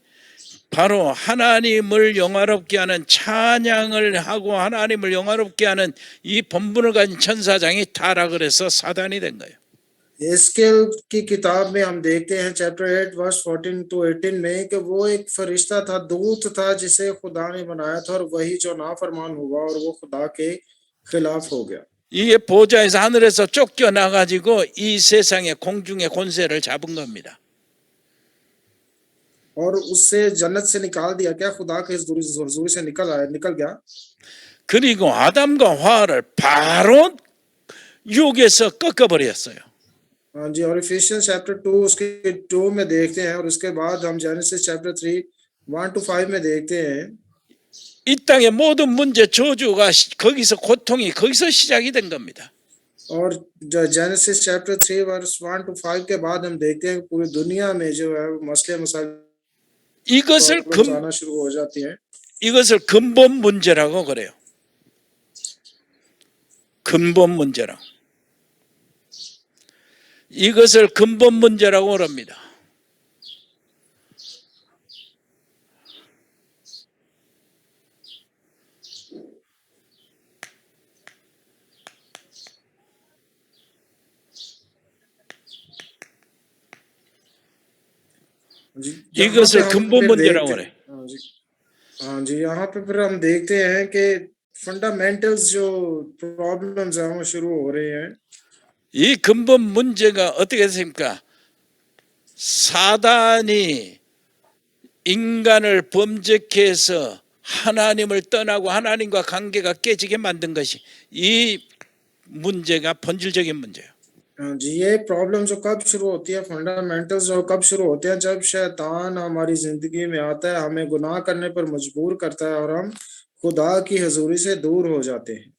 바로 하나님을 영화롭게 하는 찬양을 하고 하나님을 영화롭게 하는 이 본분을 가진 천사장이 타락을 해서 사단이 된 거예요. एस्केल की किताब में हम देखते हैं चैप्टर 8 वर्स 14 टू 18 में कि वो एक फरिश्ता था, दूत था, जिसे खुदा ने बनाया था, और वही जो नाफरमान हुआ और वो खुदा के खिलाफ हो गया। 이게 보좌에서 하늘에서 쫓겨나 가지고 이 세상의 공중의 권세를 잡은 겁니다. और उससे जन्नत से निकाल दिया क्या? खुदा के इस हुजूरी से निकल गया। 그리고 아담과 화를 바로 유혹에서 꺾어버렸어요. हाँ जी, और इफिशियंस चैप्टर 2 उसके 2 में देखते हैं, और उसके बाद हम जेनेसिस चैप्टर 3 1 to 5 में देखते हैं 이 땅의 모든 문제 저주가 거기서 고통이 거기서 시작이 된 겁니다. और जेनेसिस चैप्टर 3 वर्स 1 to 5 के बाद हम देखते हैं पूरी दुनिया में जो है मसले मसाइल आना शुरू हो जाती है। 이것을 근본 문제라고 그래요. 근본 문제라고. 이것을 근본 문제라고 그럽니다. 이것을 근본 문제라고 그래. हाँ जी, यहाँ पे फिर हम देखते हैं कि फंडामेंटल्स जो प्रॉब्लम्स हैं वो शुरू हो रहे हैं। 이 근본 문제가 어떻게 됐습니까? 사단이 인간을 범죄케 해서 하나님을 떠나고 하나님과 관계가 깨지게 만든 것이 이 문제가 본질적인 문제예요. हाँ जी, ये प्रॉब्लम जो कब शुरू होती है, फंडामेंटल्स जो कब शुरू होते हैं, जब शैतान हमारी जिंदगी में आता है, हमें गुनाह करने पर मजबूर करता है और हम खुदा की हजूरी से दूर हो जाते हैं।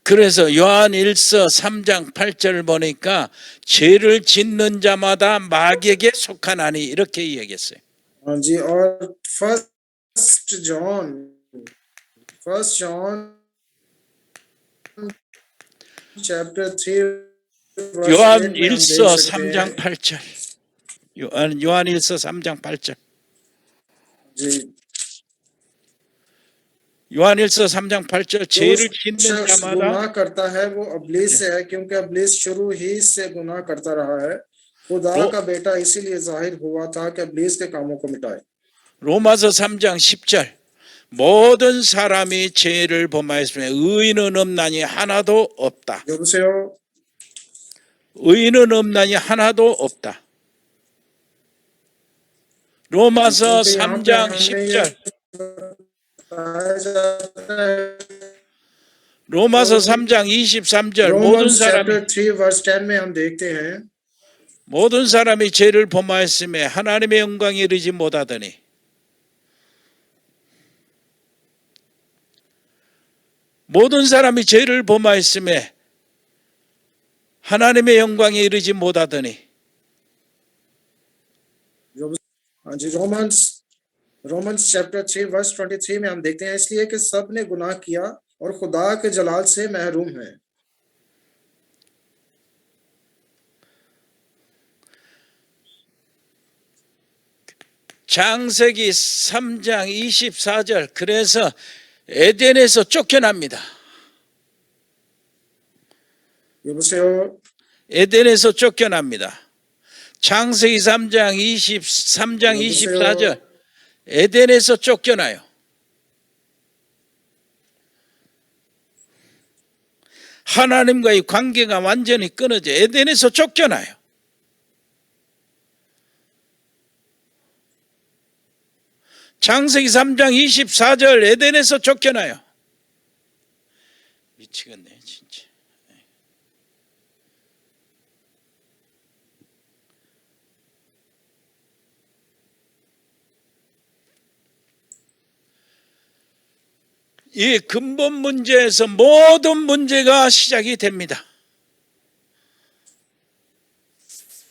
그래서 요한일서 3장 8절 보니까 죄를 짓는 자마다 마귀에게 속하나니 이렇게 이야기했어요. हाँ जी, और फर्स्ट जॉन चैप्टर 3 वर्स 8 में हम देख 요한일서 सकते हैं 3장 8절. 요한일서 3장 8절. जी, 요한일서 3장 8절. जो 죄를 짓는 शख्स 자마다 गुनाह करता है वो अब्लीस से है, क्योंकि अब्लीस शुरू ही से गुनाह करता रहा है। खुदा 로, का बेटा इसीलिए जाहिर हुआ था कि अब्लीस के कामों को मिटाए। 로마서 3장 10절. 모든 사람이 죄를 범하였으며 의인은 없나니 하나도 없다. 여보세요? 의인은 없나니 하나도 없다. 로마서 क्योंकि यहाँ पे 3장 हमें ये 10절. बताया जाता है, 로마서 3장 23절. रोमन्स चैप्टर 3 वर्स 10 में हम देखते हैं 모든 사람이 죄를 범하였음에 하나님의 영광에 이르지 못하더니 모든 사람이 죄를 범하였음에 하나님의 영광에 이르지 못하더니 हाँ जी, रोमन्स चैप्टर 3 वर्स 23 में हम देखते हैं, इसलिए कि सब ने गुनाह किया और खुदा के जलाल से महरूम है। 창세기 3장 24절. 그래서 에덴에서 쫓겨납니다. 여보세요? 에덴에서 쫓겨납니다. 창세기 3장 24절. 에덴에서 쫓겨나요. 하나님과의 관계가 완전히 끊어져 에덴에서 쫓겨나요. 창세기 3장 24절 에덴에서 쫓겨나요. 미치겠네 진짜. 이 근본 문제에서 모든 문제가 시작이 됩니다.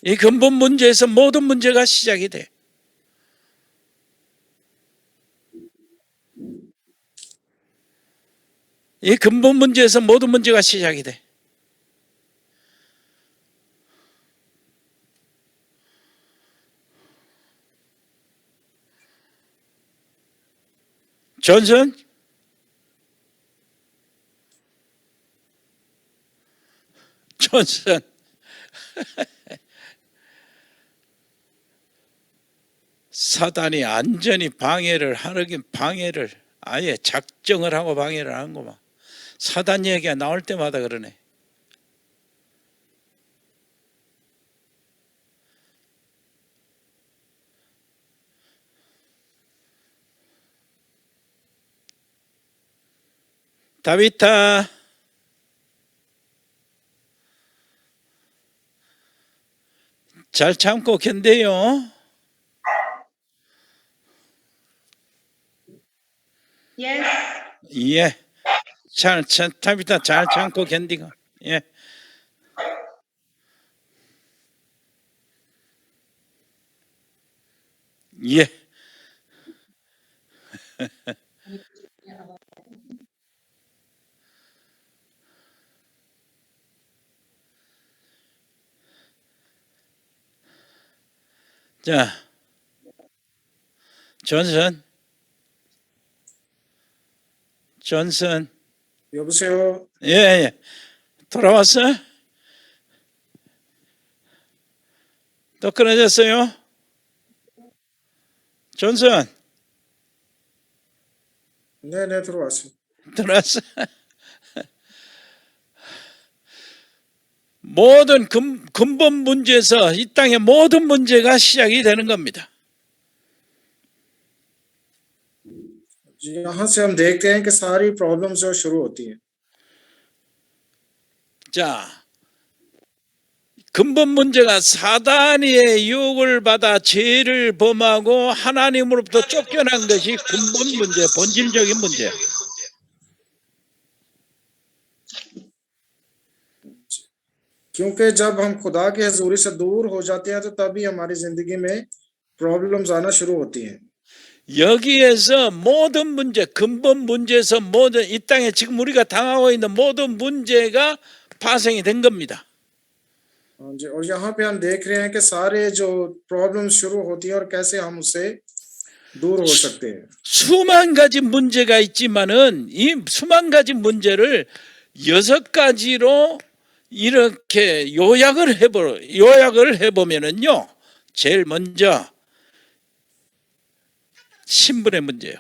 이 근본 문제에서 모든 문제가 시작이 돼. 이 근본 문제에서 모든 문제가 시작이 돼. 존슨? 존슨. 사단이 완전히 방해를 하긴 방해를 아예 작정을 하고 방해를 하는 거만. 사단 얘기가 나올 때마다 그러네. 다비타. 잘 참고 견뎌요. Yes. 예. 다비타 잘 참고 견디고. 예. 예. 자, 존슨. 여보세요? 예. 돌아왔어? 또 끊어졌어요? 존슨. 네, 들어왔어요. 들어왔어? 모든 근본 문제에서 이 땅의 모든 문제가 시작이 되는 겁니다. यहाँ से हम देखते हैं कि सारी प्रॉब्लम्स जो शुरू होती हैं। 자, 근본 문제가 사단의 유혹을 받아 죄를 범하고 하나님으로부터 쫓겨난 것이 근본 문제, 본질적인 문제. क्योंकि जब हम खुदा की हजूरी से दूर हो जाते हैं तो तभी हमारी जिंदगी में प्रॉब्लम्स आना शुरू होती हैं। 여기에서 모든 문제, 근본 문제에서 모든 이 땅에 지금 우리가 당하고 있는 모든 문제가 파생이 된 겁니다. हाँ जी, और यहाँ पे हम देख रहे हैं कि सारे जो प्रॉब्लम्स शुरू होती हैं और कैसे हम उससे दूर हो सकते हैं। 수만 가지 문제가 있지만은 이 수만 가지 문제를 6가지로 이렇게 요약을 해보면은요, 제일 먼저 신분의 문제예요.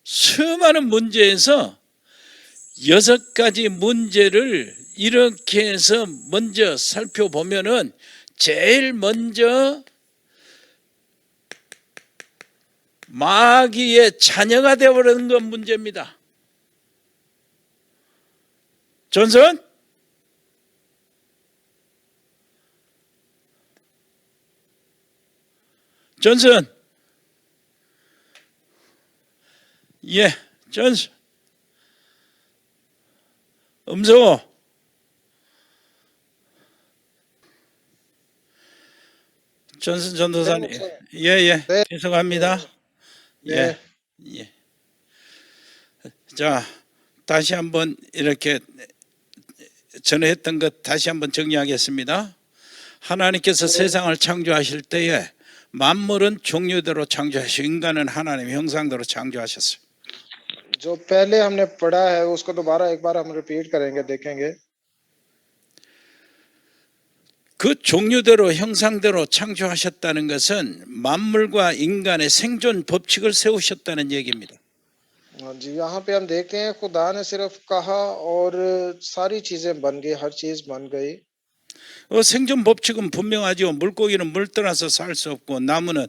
수많은 문제에서 6가지 문제를 이렇게 해서 먼저 살펴보면은 제일 먼저 마귀의 자녀가 되어버리는 건 문제입니다. 존슨? 존슨? 예, 존슨. 음성호. 존슨 전도사님. 예, 네. 죄송합니다. 네. 예. 자, 다시 한번 이렇게 전에 했던 것 다시 한번 정리하겠습니다. 하나님께서 세상을 창조하실 때에 만물은 종류대로 창조하시고 인간은 하나님의 형상대로 창조하셨어요. जो पहले हमने पढ़ा है उसको दोबारा एक बार हम रिपीट करेंगे, देखेंगे। 그 종류대로 형상대로 창조하셨다는 것은 만물과 인간의 생존 법칙을 세우셨다는 얘기입니다. हाँ जी, यहाँ पे हम देखते हैं खुदा ने सिर्फ कहा और सारी चीजें बन गई, हर चीज बन गई। 생존 법칙은 분명하죠. 물고기는 물 떠나서 살 수 없고 나무는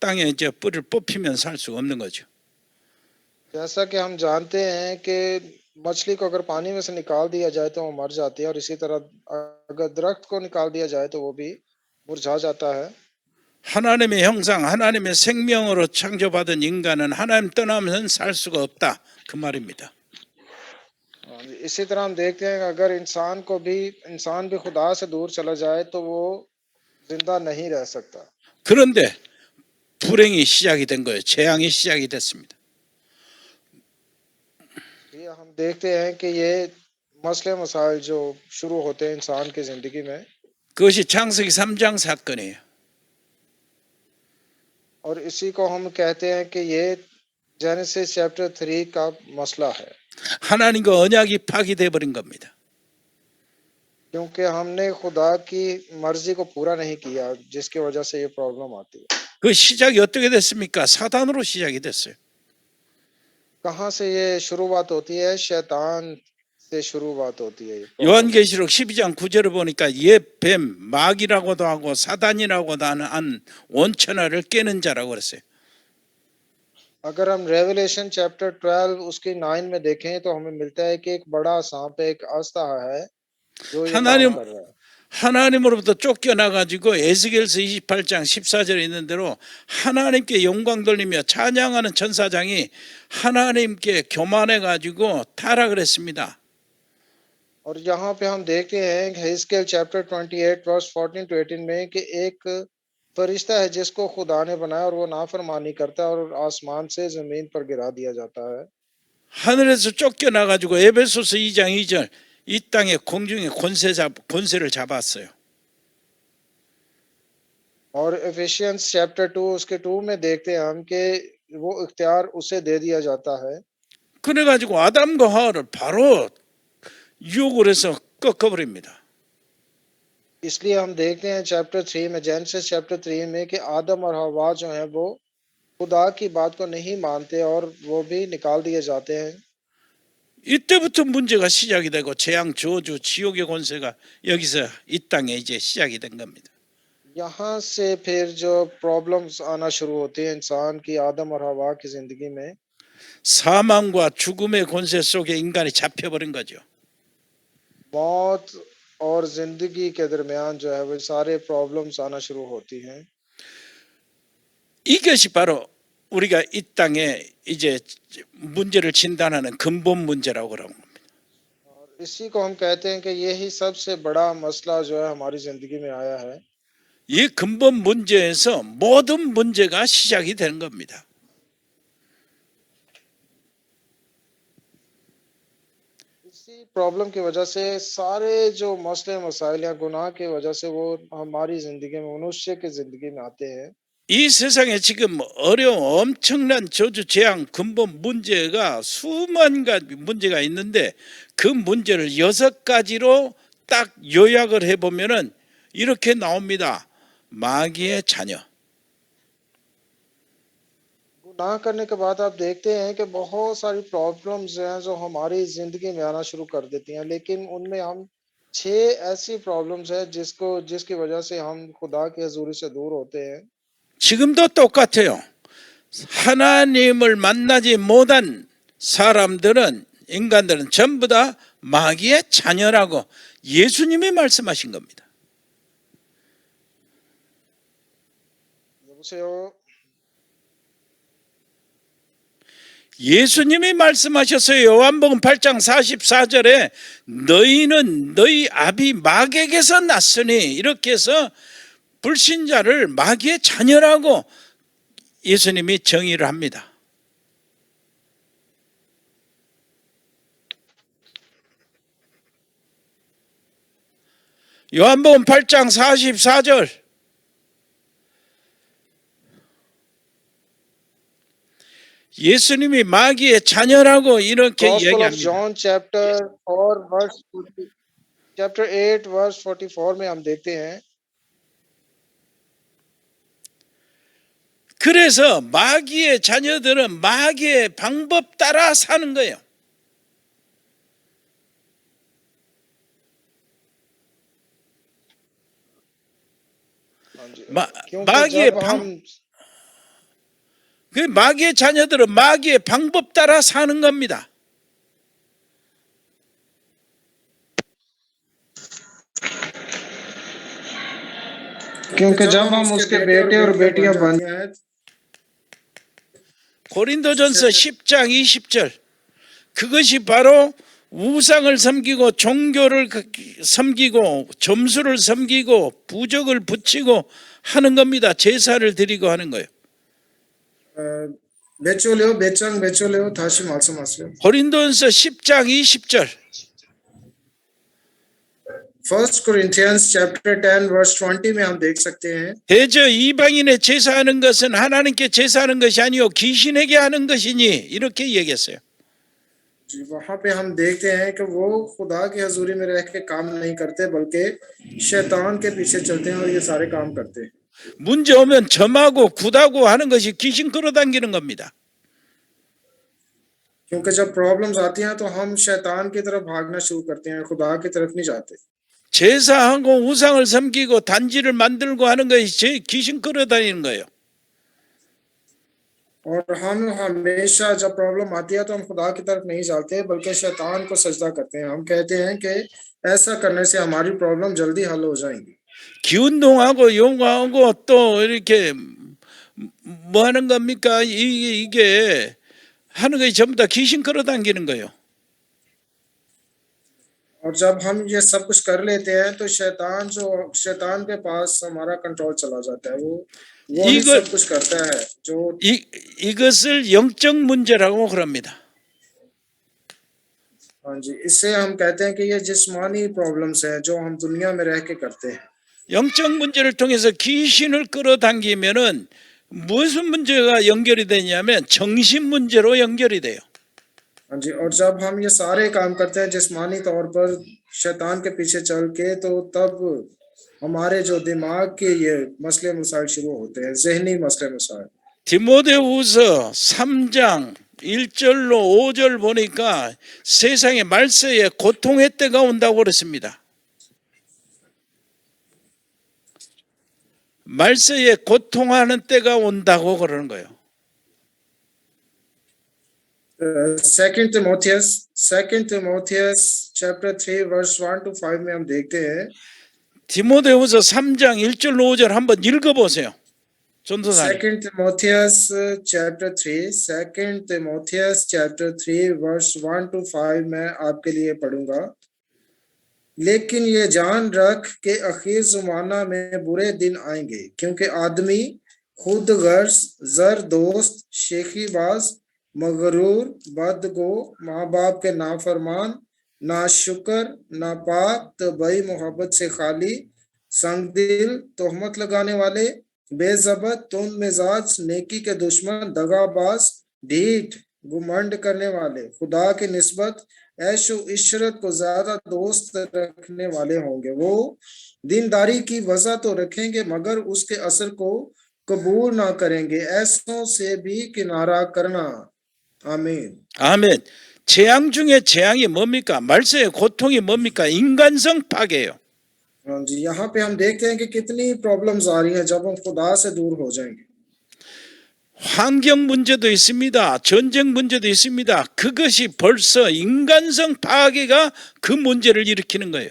땅에 이제 뿌리를 뽑히면 살 수가 없는 거죠. जैसा कि हम जानते हैं कि मछली को अगर पानी में से निकाल दिया जाए तो वो मर जाती है, और इसी तरह अगर दरख्त को निकाल दिया जाए तो वो भी मुरझा जाता है। 하나님의 형상, 하나님의 생명으로 창조받은 인간은 하나님 떠나면 살 수가 없다. 그 말입니다. इसी तरह हम देखते हैं कि अगर इंसान भी खुदा से दूर चला जाए तो वो जिंदा नहीं रह सकता। 그런데 불행이 시작이 된 거예요. 재앙이 시작이 됐습니다. ये हम देखते हैं कि ये मसले मसाइल जो शुरू होते हैं इंसान की जिंदगी में, 그것이 창세기 3장 사건이에요. और इसी को हम कहते हैं कि ये जेनेसिस चैप्टर 3 का मसला है, 하나님과 언약이 파기돼 버린 겁니다. क्योंकि हमने खुदा की मर्जी को पूरा नहीं किया, जिसकी वजह से ये प्रॉब्लम आती है। 그 시작이 어떻게 됐습니까? 사단으로 시작이 됐어요. कहाँ से ये शुरुआत होती है? शैतान से शुरुआत होती है ये प्रॉब्लम। 요한계시록 12장 9절을 보니까 옛뱀 마귀라고도 하고 사단이라고도 하는 온천하를 깨는 자라고 그랬어요. अगर हम रेवलेशन चैप्टर 12 उसकी 9 में देखें तो हमें मिलता है कि एक बड़ा सांप, एक अस्ता है जो ये काम 하나님 कर रहा है। 하나님으로부터 쫓겨나가지고 에스겔서 28장 14절에 있는 대로 하나님께 영광 돌리며 찬양하는 천사장이 하나님께 교만해가지고 타락을 했습니다. और यहाँ पे हम देखते हैं हिजकिय्याह चैप्टर 28 वर्स 14 to 18 में कि एक फरिश्ता है जिसको खुदा ने बनाया और वो नाफरमानी करता है और आसमान से जमीन पर गिरा दिया जाता है। 하늘에서 쫓겨나가지고 에베소서 2장 2절 이 땅에 공중에 권세를 잡았어요. और एफिशियंस चैप्टर 2 उसके 2 में देखते हैं हम कि वो इख्तियार उसे दे दिया जाता है। 그래가지고 아담과 하와를 바로 유혹을 해서 꺾어버립니다. इसलिए हम देखते हैं चैप्टर 3 में, जेनेसिस चैप्टर 3 में कि आदम और हवा जो है वो खुदा की बात को नहीं मानते और वो भी निकाल दिए जाते हैं। 이때부터 문제가 시작이 되고 재앙, 저주, 지옥의 권세가 여기서 이 땅에 이제 시작이 된 겁니다. यहाँ से फिर जो प्रॉब्लम्स आना शुरू होती है इंसान की, आदम और हवा की जिंदगी में। 사망과 죽음의 권세 속에 인간이 잡혀버린 거죠. मौत और जिंदगी के दरमियान जो है वो सारे प्रॉब्लम्स आना शुरू होती हैं। 이것이 바로 우리가 이 땅에 이제 문제를 진단하는 근본 문제라고 그러는 겁니다. और इसी को हम कहते हैं कि यही सबसे बड़ा मसला जो है हमारी जिंदगी में आया है। 이 근본 문제에서 모든 문제가 시작이 되는 겁니다. इसी प्रॉब्लम की वजह से सारे जो मसले मसाइल या गुनाह की वजह से वो हमारी जिंदगी में, मनुष्य की जिंदगी में आते हैं। 이 세상에 지금 어려운 엄청난 저주, 재앙, 근본 문제가 수만 가지 문제가 있는데 그 문제를 6가지로 딱 요약을 해보면은 이렇게 나옵니다. 마귀의 자녀. गुनाह करने के बाद आप देखते हैं कि बहुत सारी प्रॉब्लम्स हैं जो हमारी जिंदगी में आना शुरू कर देती हैं, लेकिन उनमें हम 6 ऐसी प्रॉब्लम्स हैं जिसकी वजह से हम खुदा की हजूरी से दूर होते हैं। 지금도 똑같아요. 하나님을 만나지 못한 사람들은, 인간들은 전부 다 마귀의 자녀라고 예수님이 말씀하신 겁니다. 여보세요. 예수님이 말씀하셨어요. 요한복음 8장 44절에 너희는 너희 아비 마귀에게서 났으니, 이렇게 해서 불신자를 마귀의 자녀라고 예수님이 정의를 합니다. 요한복음 8장 44절 예수님이 마귀의 자녀라고 이렇게 Gospel of 이야기합니다. John chapter 8 verse 44 में हम देखते हैं, 그래서 마귀의 자녀들은 마귀의 방법 따라 사는 거예요. क्योंकि 마귀의 जब हम 그 마귀의 자녀들은 마귀의 방법 따라 사는 겁니다. क्योंकि जब हम उसके बेटे और बेटियां बन जाएं, 고린도전서 10장 20절, 그것이 바로 우상을 섬기고 종교를 섬기고 점수를 섬기고 부적을 붙이고 하는 겁니다. 제사를 드리고 하는 거예요. 배짱 다시 말씀하세요. 고린도전서 10장 20절. 1 Corinthians chapter 10 verse 20 में हम देख सकते हैं, 대저 이방인의 제사하는 것은 하나님께 제사하는 것이 아니요 귀신에게 하는 것이니, 이렇게 얘기했어요. वहां पे हम देखते हैं कि वो खुदा की हजूरी में रह के काम नहीं करते बल्कि शैतान के पीछे चलते हैं और ये सारे काम करते हैं। 문제 오면 점하고 굿하고 하는 것이 귀신 끌어당기는 겁니다. क्योंकि जब प्रॉब्लम्स आती हैं तो हम शैतान की तरफ भागना शुरू करते हैं, खुदा की तरफ नहीं जाते। 제사하고 우상을 섬기고 단지를 만들고 하는 것이 귀신 끌어다니는 거예요. और हम हमेशा जब प्रॉब्लम आती है तो हम खुदा की तरफ नहीं जाते बल्कि शैतान को सजदा करते हैं। हम कहते हैं कि ऐसा करने से हमारी प्रॉब्लम जल्दी हल हो जाएंगी। 기운동하고 용하고 또 이렇게 뭐 하는 겁니까? 이게 하는 것이 전부 다 귀신 끌어당기는 거예요. और जब हम ये सब कुछ कर लेते हैं तो शैतान के पास हमारा कंट्रोल चला जाता है। वो ही सब कुछ करता है जो 이것을 영적 문제라고 그럽니다. हाँ जी, इससे हम कहते हैं कि ये जिस्मानी प्रॉब्लम्स हैं जो हम दुनिया में रह के करते हैं। 영적 문제를 통해서 귀신을 끌어당기면은 무슨 문제가 연결이 되냐면 정신 문제로 연결이 돼요. हाँ जी, और जब हम ये सारे काम करते हैं जिस्मानी तौर पर शैतान के पीछे चल के, तो तब हमारे जो दिमाग के ये मसले मसाइल शुरू होते हैं, जहनी मसले मसाइल। 디모데후서 3장 1절로 5절 보니까 세상에 말세에 고통의 때가 온다고 그랬습니다. 말세에 고통하는 때가 온다고 그러는 거예요. Second Timotheus chapter 3 verse 1 to 5 में हम देखते हैं 디모데후서 3장 1절로 5절 한번 읽어보세요. 전도사님. Second Timotheus chapter 3 verse 1 to 5 मैं आपके लिए पढ़ूंगा। लेकिन ये जान रख के आखिर ज़माना में बुरे दिन आएंगे, क्योंकि आदमी खुद गर्ज, जर दोस्त, शेखीबाज, मगरूर, बदगो, माँ बाप के नाफरमान, ना शुक्र, ना पाक, तबई मोहब्बत से खाली, संग दिल, तोहमत लगाने वाले, बेजबत, तुम मिजाज, नेकी के दुश्मन, दगाबाज, ढीठ, घुमंड करने वाले, खुदा की निस्बत ऐशो इशरत को ज्यादा दोस्त रखने वाले होंगे। वो दीनदारी की वजह तो रखेंगे मगर उसके असर को कबूल ना करेंगे। ऐसों से भी किनारा करना। आमीन। 아멘. 재앙 중에 재앙이 뭡니까? 말세의 고통이 뭡니까? 인간성 파괴예요. हाँ जी, यहाँ पे हम देखते हैं कि कितनी प्रॉब्लम्स आ रही हैं जब हम खुदा से दूर हो जाएंगे। 환경 문제도 있습니다. 전쟁 문제도 있습니다. 그것이 벌써 인간성 파괴가 그 문제를 일으키는 거예요.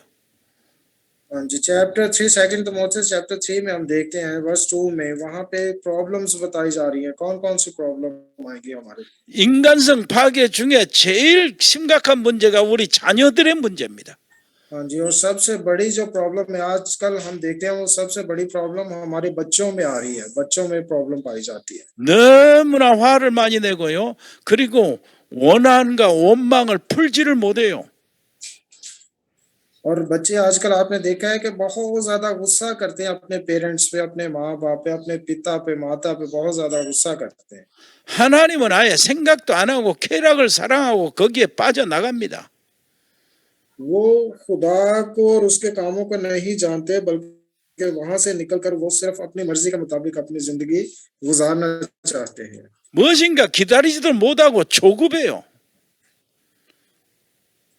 हाँ जी, चैप्टर 3 सेकंड तिमोथेयुस चैप्टर 3 में हम देखते हैं वर्स 2 में वहां पे प्रॉब्लम्स बताई जा रही हैं। कौन कौन सी प्रॉब्लम आएगी हमारे? 인간성 파괴 중에 제일 심각한 문제가 우리 자녀들의 문제입니다. हाँ जी, और सबसे बड़ी जो प्रॉब्लम है आजकल हम देखते हैं वो सबसे बड़ी प्रॉब्लम हमारे बच्चों में आ रही है। बच्चों में प्रॉब्लम पाई जाती है। 너무나 화를 많이 내고요. 그리고 원한과 원망을 풀지를 못해요. और बच्चे आजकल आपने देखा है कि बहुत ज्यादा गुस्सा करते हैं अपने पेरेंट्स पे, अपने माँ बाप पे, अपने पिता पे, माता पे बहुत ज्यादा गुस्सा करते हैं। 하나님은 아예 생각도 안 하고 쾌락을 사랑하고 거기에 빠져나갑니다. वो खुदा को और उसके कामों को नहीं जानते, बल्कि वहां से निकलकर वो सिर्फ अपनी मर्जी के मुताबिक अपनी जिंदगी गुजारना चाहते हैं। 무엇인가 기다리지도 못하고 조급해요.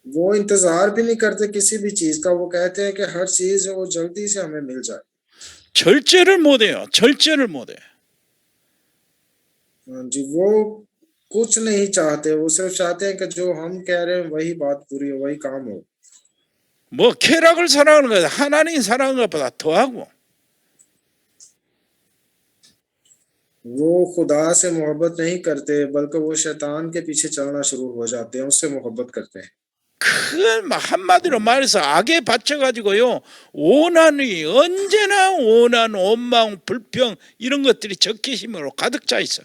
वो इंतजार भी नहीं करते किसी भी चीज का। वो कहते हैं कि हर चीज वो जल्दी से हमें मिल जाए। 절제를 못해요. 절제를 못해. हाँ जी, वो कुछ नहीं चाहते, वो सिर्फ चाहते हैं कि जो हम कह रहे हैं वही बात पूरी हो, वही काम हो। 뭐 쾌락을 사랑하는 거 하나님 사랑하는 것보다 더하고. वो खुदा से मोहब्बत नहीं करते, बल्कि वो शैतान के पीछे चलना शुरू हो जाते हैं, उससे मोहब्बत करते हैं। 큰 한마디로 말해서 악에 받쳐가지고요. 원한이 언제나 원한, 원망, 불평 이런 것들이 적개심으로 가득 차 있어.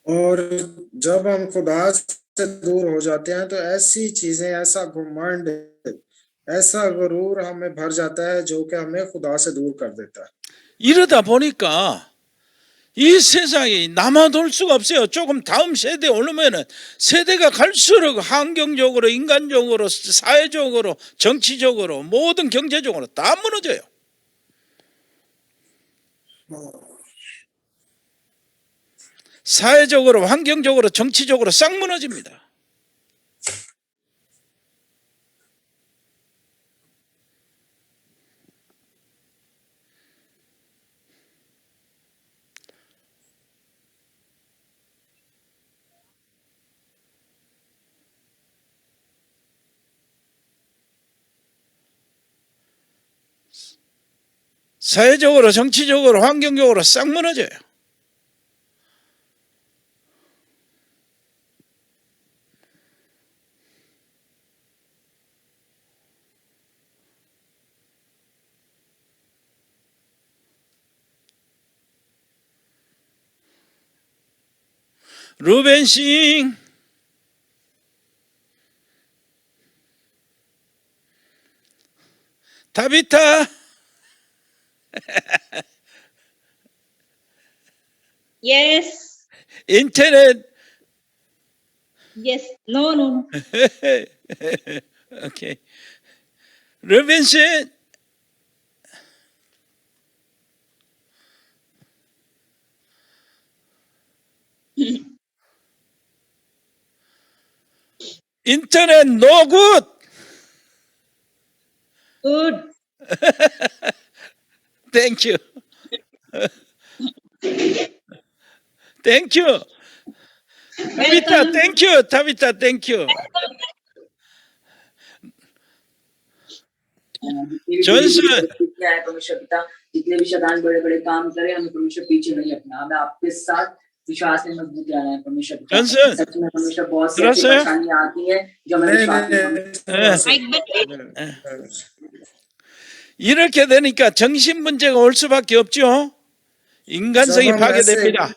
और जब हम खुदा से दूर हो जाते हैं तो ऐसी चीजें, ऐसा घमंड, ऐसा गुरूर हमें भर जाता है जो कि हमें खुदा से दूर कर देता है। 이러다 보니까 이 세상이 남아돌 수가 없어요. 조금 다음 세대에 오르면은 세대가 갈수록 환경적으로, 인간적으로, 사회적으로, 정치적으로, 모든 경제적으로 다 무너져요. 사회적으로, 환경적으로, 정치적으로 싹 무너집니다. 사회적으로, 정치적으로, 환경적으로 싹 무너져요. 루벤싱 타비타 Yes, 인터넷 yes, no, no. 오케이 루벤싱 인터넷 no good. Good. Thank you. Thank you. 타비타, Welcome. thank you. 타비타, thank you. Johnson है परमेश्वर पिता जितने भी शैतान बड़े बड़े काम करे हमें परमेश्वर पीछे नहीं हटना हमें आपके साथ विश्वास में मजबूत रहना है परमेश्वर पिता जॉनसन सच में परमेश्वर बहुत सी ऐसी 들었어요? परेशानियां आती है जो हमें नहीं विश्वास में नहीं Mic button. 이렇게 되니까 정신 문제가 올 수밖에 없죠. 인간성이 जब हम ऐसे 파괴됩니다.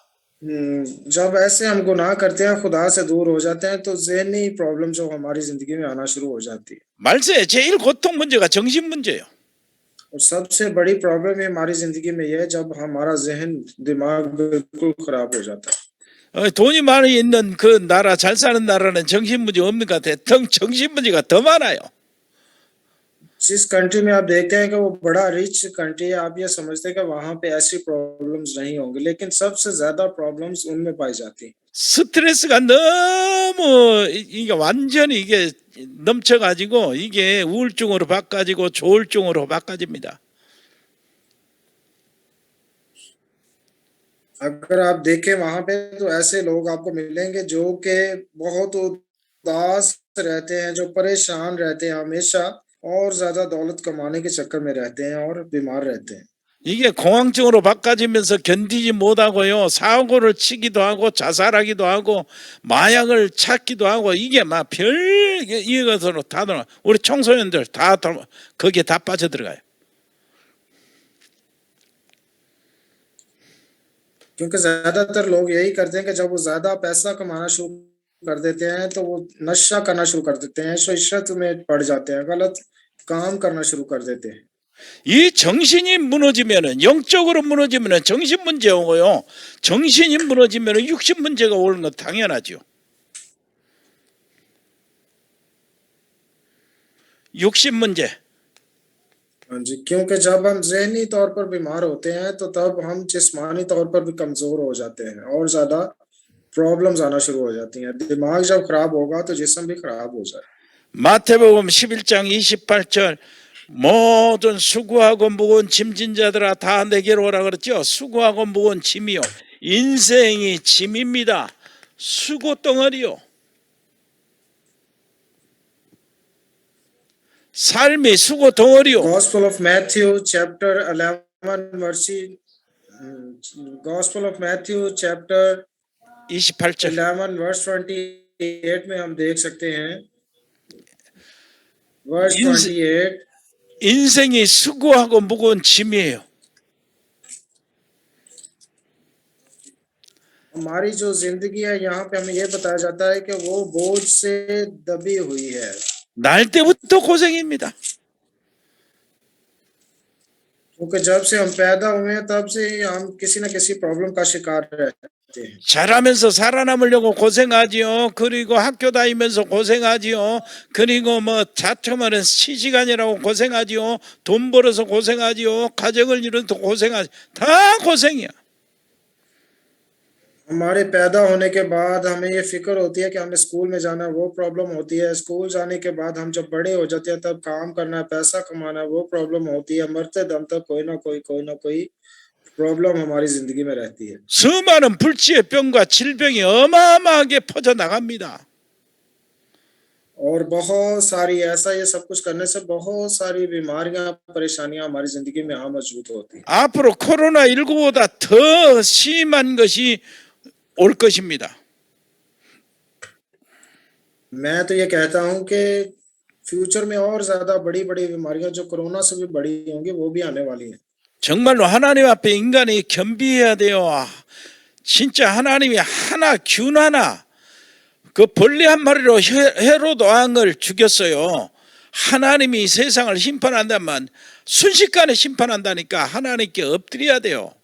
जब ऐसे हम गुनाह करते हैं खुदा से दूर हो जाते हैं तो ज़हनी प्रॉब्लम जो हमारी जिंदगी में आना शुरू हो जाती है 말세에 제일 고통 문제가 정신 문제예요. और सबसे बड़ी प्रॉब्लम है हमारी जिंदगी में यह है जब हमारा जहन दिमाग बिल्कुल खराब हो जाता है 돈이 많이 있는 그 나라, 잘 사는 나라는 정신 문제 없는 것 같아요. 정신 문제가 더 많아요. जिस कंट्री में आप देखते हैं कि वो बड़ा रिच कंट्री है आप ये समझते हैं कि वहां पे ऐसी प्रॉब्लम्स नहीं होंगी लेकिन सबसे ज्यादा प्रॉब्लम्स उनमें पाई जाती हैं 스트레스가 너무 이게 완전히 이게 넘쳐가지고 이게 우울증으로 바꿔지고 조울증으로 바꿔집니다. अगर आप देखें वहां पे तो ऐसे लोग आपको मिलेंगे जो कि बहुत उदास रहते हैं जो परेशान रहते हैं हमेशा और ज्यादा दौलत कमाने के चक्कर में रहते हैं और बीमार रहते हैं 이게 공황증으로 바꿔지면서 견디지 못하고요. 사고를 치기도 하고 자살하기도 하고 마약을 찾기도 하고 이게 막 별 이것으로 다 들어. 우리 청소년들 다 거기에 다 빠져들어가요. क्योंकि ज्यादातर लोग यही करते हैं कि जब वो ज्यादा पैसा कमाना शुरू कर देते हैं तो वो नशा करना शुरू कर देते हैं इश्क में पड़ जाते हैं गलत काम करना शुरू कर देते हैं 이 정신이 무너지면은 영적으로 무너지면은 정신 문제 오고요. 정신이 무너지면은 육신 문제가 오는 건 당연하죠. 육신 문제. हाँ जी क्योंकि जब हम जहनी तौर पर बीमार होते हैं तो तब हम जिस्मानी तौर पर भी कमजोर हो जाते हैं और ज्यादा प्रॉब्लम्स आना शुरू हो जाती हैं दिमाग जब खराब होगा तो जिस्म भी खराब हो जाए 마태복음 11장 28절 모든 수고하고 무거운 짐진 자들아 다 내게로 오라 그랬죠. 수고하고 무거운 짐이요. 인생이 짐입니다. 수고 덩어리요. 삶이 수고 덩어리요. Gospel of Matthew chapter 11 verse Gospel of Matthew chapter 28절 11 verse 28 में हम देख सकते हैं verse 28 인생이 수고하고 무거운 짐이에요. हमारी जो जिंदगी है यहाँ पे हमें ये बताया जाता है कि वो बोझ से दबी हुई है 날 때부터 고생입니다. क्योंकि जब से हम पैदा हुए हैं तब से ही हम किसी न किसी प्रॉब्लम का शिकार रहते हैं 자라면서 살아남으려고 고생하지요. 그리고 학교 다니면서 고생하지요. 그리고 뭐 자처하는 시시간이라고 고생하지요. 돈 벌어서 고생하지요. 가정을 이루면서 고생하지. 다 고생이야. हमारे पैदा होने के बाद हमें ये फिक्र होती है कि हमें स्कूल में जाना है वो प्रॉब्लम होती है स्कूल जाने के बाद हम जब बड़े हो जाते हैं तब काम करना है पैसा कमाना है वो प्रॉब्लम होती है मरते दम तक कोई ना कोई प्रॉब्लम हमारी जिंदगी में रहती है 수많은 불치의 병과 질병이 어마어마하게 퍼져나갑니다. और बहुत 사리 ऐसा ये सब कुछ करने से बहुत सारी बीमारियां परेशानियां हमारी जिंदगी में आ मौजूद होती है 앞으로 코로나19보다 더 심한 것이 올 것입니다. मैं तो ये कहता हूं कि फ्यूचर में और ज्यादा बड़ी बड़ी बीमारियां जो कोरोना से भी बड़ी होंगी वो भी आने वाली हैं 정말로 하나님 앞에 인간이 겸비해야 돼요. 진짜 하나님이 하나 균 하나 그 벌레 한 마리로 헤롯 왕을 죽였어요. 하나님이 세상을 심판한다면 순식간에 심판한다니까 하나님께 엎드려야 돼요.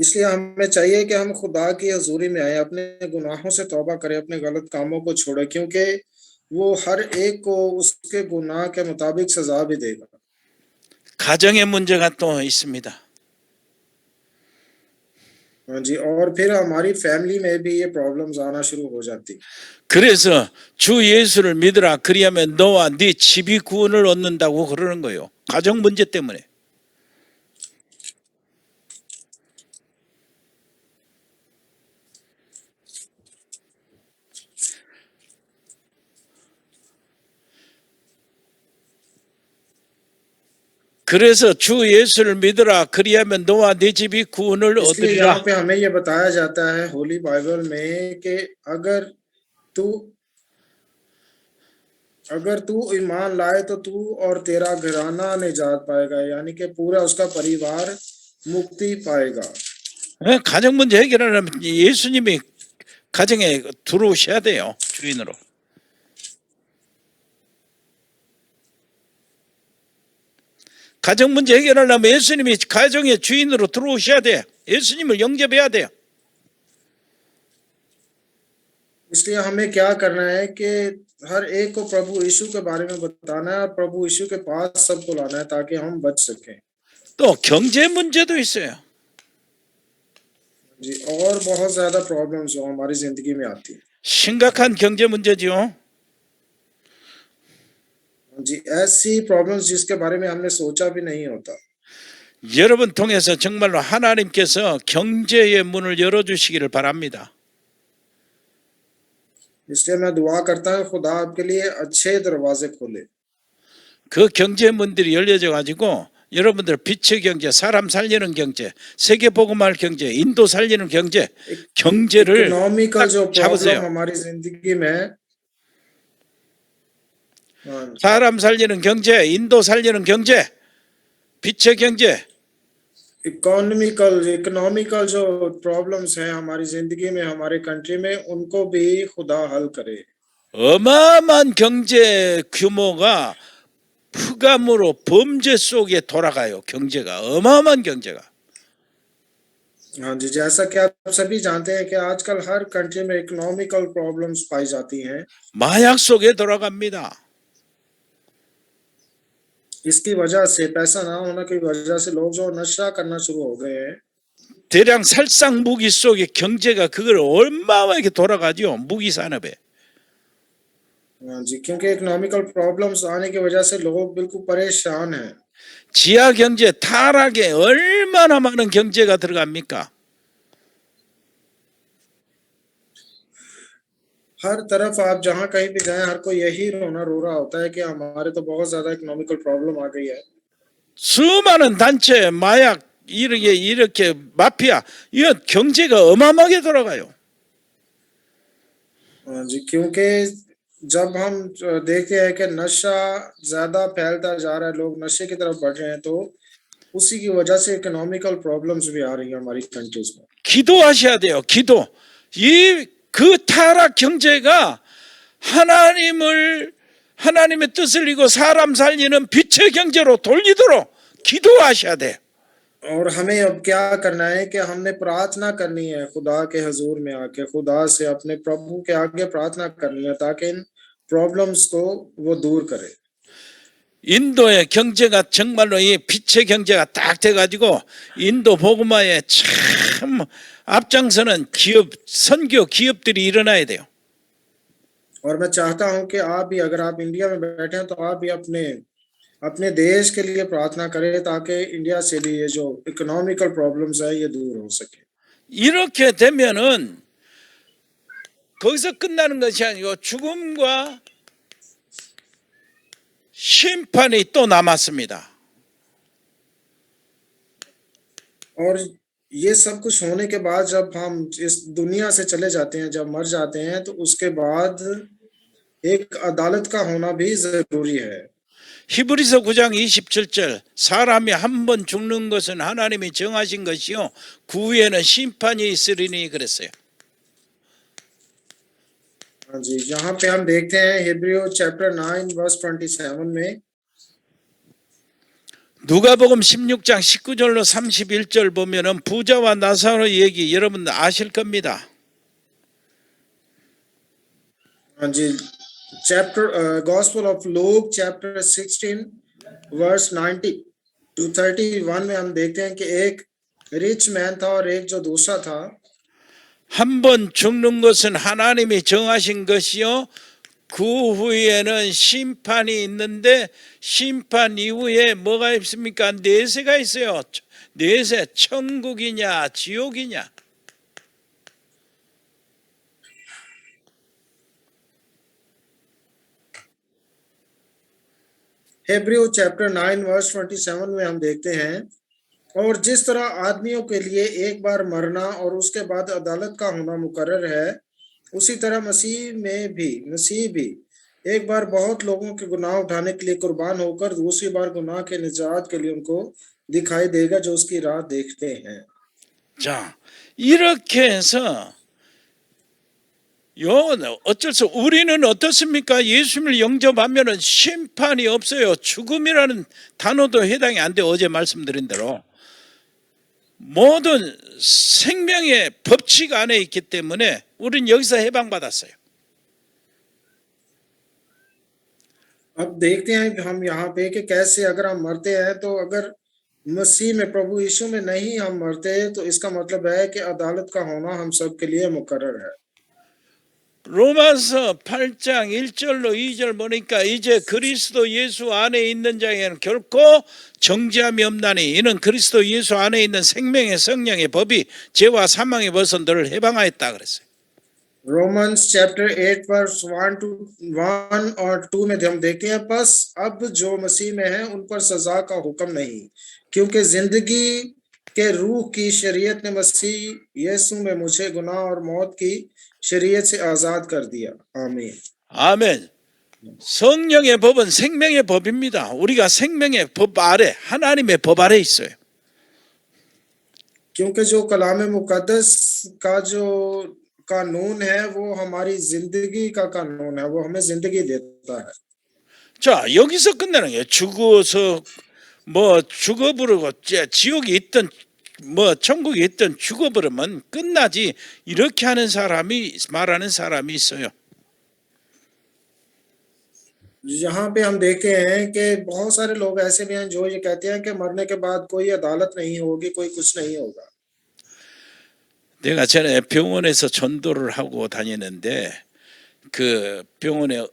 इसलिए हमें चाहिए कि हम खुदा की हजूरी में आए अपने गुनाहों से तौबा करें अपने गलत कामों को छोड़ें क्योंकि वो हर एक को उसके गुनाह के मुताबिक सजा भी देगा 가정의 문제가 또 있습니다. हाँ जी, और फिर हमारी फैमिली में भी ये प्रॉब्लम्स आना शुरू हो जाती। 그래서 주 예수를 믿으라. 그리하면 너와 네 집이 구원을 얻는다고 그러는 거예요. 가정 문제 때문에. 그래서 주 예수를 믿으라. 그리하면 너와 네 집이 구원을 इसलिए यहाँ 얻으리라. पे हमें ये बताया जाता है होली बाइबल में कि तू अगर तू ईमान लाए तो तू और तेरा घराना निजात पाएगा, यानी कि पूरा उसका परिवार मुक्ति पाएगा। 가정 문제 해결하려면 예수님이 가정에 들어오셔야 돼요. 주인으로. 가정 문제 해결하려면 예수님이 가정의 주인으로 들어오셔야 돼. 예수님을 영접해야 돼요. इसलिए हमें क्या करना है कि हर एक को प्रभु यीशु के बारे में बताना है और प्रभु यीशु के पास सबको लाना है ताकि हम बच सकें। 또 경제 문제도 있어요. जी, और बहुत ज्यादा प्रॉब्लम्स जो हमारी जिंदगी में आती है। 심각한 경제 문제죠. जी, ऐसी प्रॉब्लम्स जिसके बारे में हमने सोचा भी नहीं होता। 여러분 통해서 정말로 하나님께서 경제의 문을 열어주시기를 바랍니다. इसलिए मैं दुआ करता हूँ खुदा आपके लिए अच्छे दरवाजे खोले। 그 경제 문들이 열려져 가지고 여러분들 빛의 경제, 사람 살리는 경제, 세계 복음할 경제, 인도 살리는 경제, 경제를 इकोनॉमिकल जो 딱 잡으세요. प्रॉब्लम हमारी जिंदगी में 사람 살리는 경제, 인도 살리는 경제, 빛의 경제. इकोनॉमिकल जो प्रॉब्लम्स हैं हमारी जिंदगी में, हमारे कंट्री में, उनको भी खुदा हल करे। 어마어마한 경제 규모가 흑암으로 범죄 속에 돌아가요. 경제가 어마어마한 경제가. हाँ जी, जैसा कि आप सभी जानते हैं कि आजकल हर कंट्री में इकोनॉमिकल प्रॉब्लम्स पाई जाती हैं। 마약 속에 돌아갑니다. इसकी वजह से, पैसा ना होने की वजह से लोग जो नशा करना शुरू हो गए हैं। 대량 살상 무기 속에 경제가 그걸 얼마나 돌아가죠. 무기 산업에. हाँ जी, क्योंकि इकोनॉमिकल प्रॉब्लम्स आने की वजह से लोग बिल्कुल परेशान हैं। 지하 경제 타락에 얼마나 많은 경제가 들어갑니까? हर तरफ आप जहाँ कहीं भी जाएं, हर कोई यही रोना रो रहा होता है कि हमारे तो बहुत ज्यादा इकोनॉमिकल प्रॉब्लम आ गई है। 수많은 단체 마약 이렇게 마피아 이런 경제가 어마어마하게 돌아가요. हाँ जी, क्योंकि जब हम देखते हैं कि नशा ज्यादा फैलता जा रहा है, लोग नशे की तरफ बढ़ रहे हैं, तो उसी की वजह से इकोनॉमिकल प्रॉब्लम्स भी आ रही है हमारी कंट्रीज में। 기도하셔야 돼요. 기도. 그 타락 경제가 하나님의 뜻을 이고 사람 살리는 빛의 경제로 돌리도록 기도하셔야 돼. और हमें अब क्या करना है कि हमने प्रार्थना करनी है खुदा के हजूर में आके, खुदा से अपने प्रभु के आगे प्रार्थना करनी है ताकि इन प्रॉब्लम्स को वो दूर करे। 인도의 경제가 정말로 이 빛의 경제가 딱 돼가지고 인도 복음화에 참 앞장서는 선교 기업들이 일어나야 돼요. और मैं चाहता हूं कि आप भी, अगर आप इंडिया में बैठे हैं, तो आप भी अपने देश के लिए प्रार्थना करें ताकि इंडिया से भी ये जो इकोनॉमिकल प्रॉब्लम्स है ये दूर हो सके। 이렇게 되면은 거기서 끝나는 것이 아니고 죽음과 심판이 또 남았습니다. और ये सब कुछ होने के बाद जब हम इस दुनिया से चले जाते हैं, जब मर जाते हैं, तो उसके बाद एक अदालत का होना भी जरूरी है। 히브리서 9장 27절 사람이 한 번 죽는 것은 하나님이 정하신 것이요 그 후에는 심판이 있으리니 그랬어요. हाँ जी, यहाँ पे हम देखते हैं हिब्रियो चैप्टर 9 वर्स 27 में, 누가복음 16장 19절로 31절 보면은 부자와 나사로 얘기 여러분 아실 겁니다. हाँ जी, chapter gospel of Luke chapter 16 verse 90 to 31 में हम देखते हैं कि एक रिच मैन था और एक जो दूसरा था। 한 번 죽는 것은 하나님이 정하신 것이요. 그 후에는 심판이 있는데 심판 이후에 뭐가 있습니까? 내세가 있어요. 내세, 천국이냐 지옥이냐. हिब्रू चैप्टर 9 वर्स 27 में हम देखते हैं, और जिस तरह आदमियों के लिए एक बार मरना और उसके बाद अदालत का होना मुकर्रर है, उसी तरह मसीह भी एक बार बहुत लोगों के गुनाह उठाने के लिए कुर्बान होकर दूसरी बार गुनाह के निजात के लिए उनको दिखाई देगा जो उसकी राह देखते हैं। 자, 이렇게 해서 어쩔 수 우리는 어떻습니까? 예수님을 영접하면은 심판이 없어요. 죽음이라는 단어도 해당이 안 돼. 어제 말씀드린 대로 모든 생명의 법칙 안에 있기 때문에 우리는 여기서 해방받았어요. अब देखते हैं कि हम यहाँ पे कि कैसे अगर हम मरते हैं तो अगर मसीह में प्रभु यीशु में नहीं हम मरते तो इसका मतलब है कि अदालत का होना हम सब के लिए मुकर्रर है। 로마서 8장 1절로 2절 보니까 이제 그리스도 예수 안에 있는 자에게는 결코 정죄함이 없나니 이는 그리스도 예수 안에 있는 생명의 성령의 법이 죄와 사망의 벌써 너를 해방하였다 그랬어요. रोमन्स चैप्टर 8 वर्स 1 और 2 में हम देखते हैं, बस अब जो मसीह में है उन पर सजा का हुक्म नहीं, क्योंकि जिंदगी के रूह की शरीयत ने मसीह यीशु में मुझे गुनाह और मौत की शरीयत से आजाद कर दिया। आमीन। 아멘. 성령의 법은 생명의 법입니다. 우리가 생명의 법 아래, 하나님의 법 아래 있어요. क्योंकि जो कलाम मुकद्दस का जो कानून है वो हमारी जिंदगी का कानून है, वो हमें जिंदगी देता है। 자, 여기서 끝내는 거예요. 죽어서 뭐 죽어버리고 지옥이 있든 뭐 천국이 있든 죽어버리면 끝나지. 이렇게 하는 사람이 말하는 사람이 있어요. यहाँ पे हम देखते हैं कि बहुत सारे लोग ऐसे भी हैं जो ये कहते हैं कि मरने के बाद कोई अदालत नहीं होगी, कोई कुछ नहीं होगा। 내가 전에 병원에서 전도를 하고 다니는데 그 병원에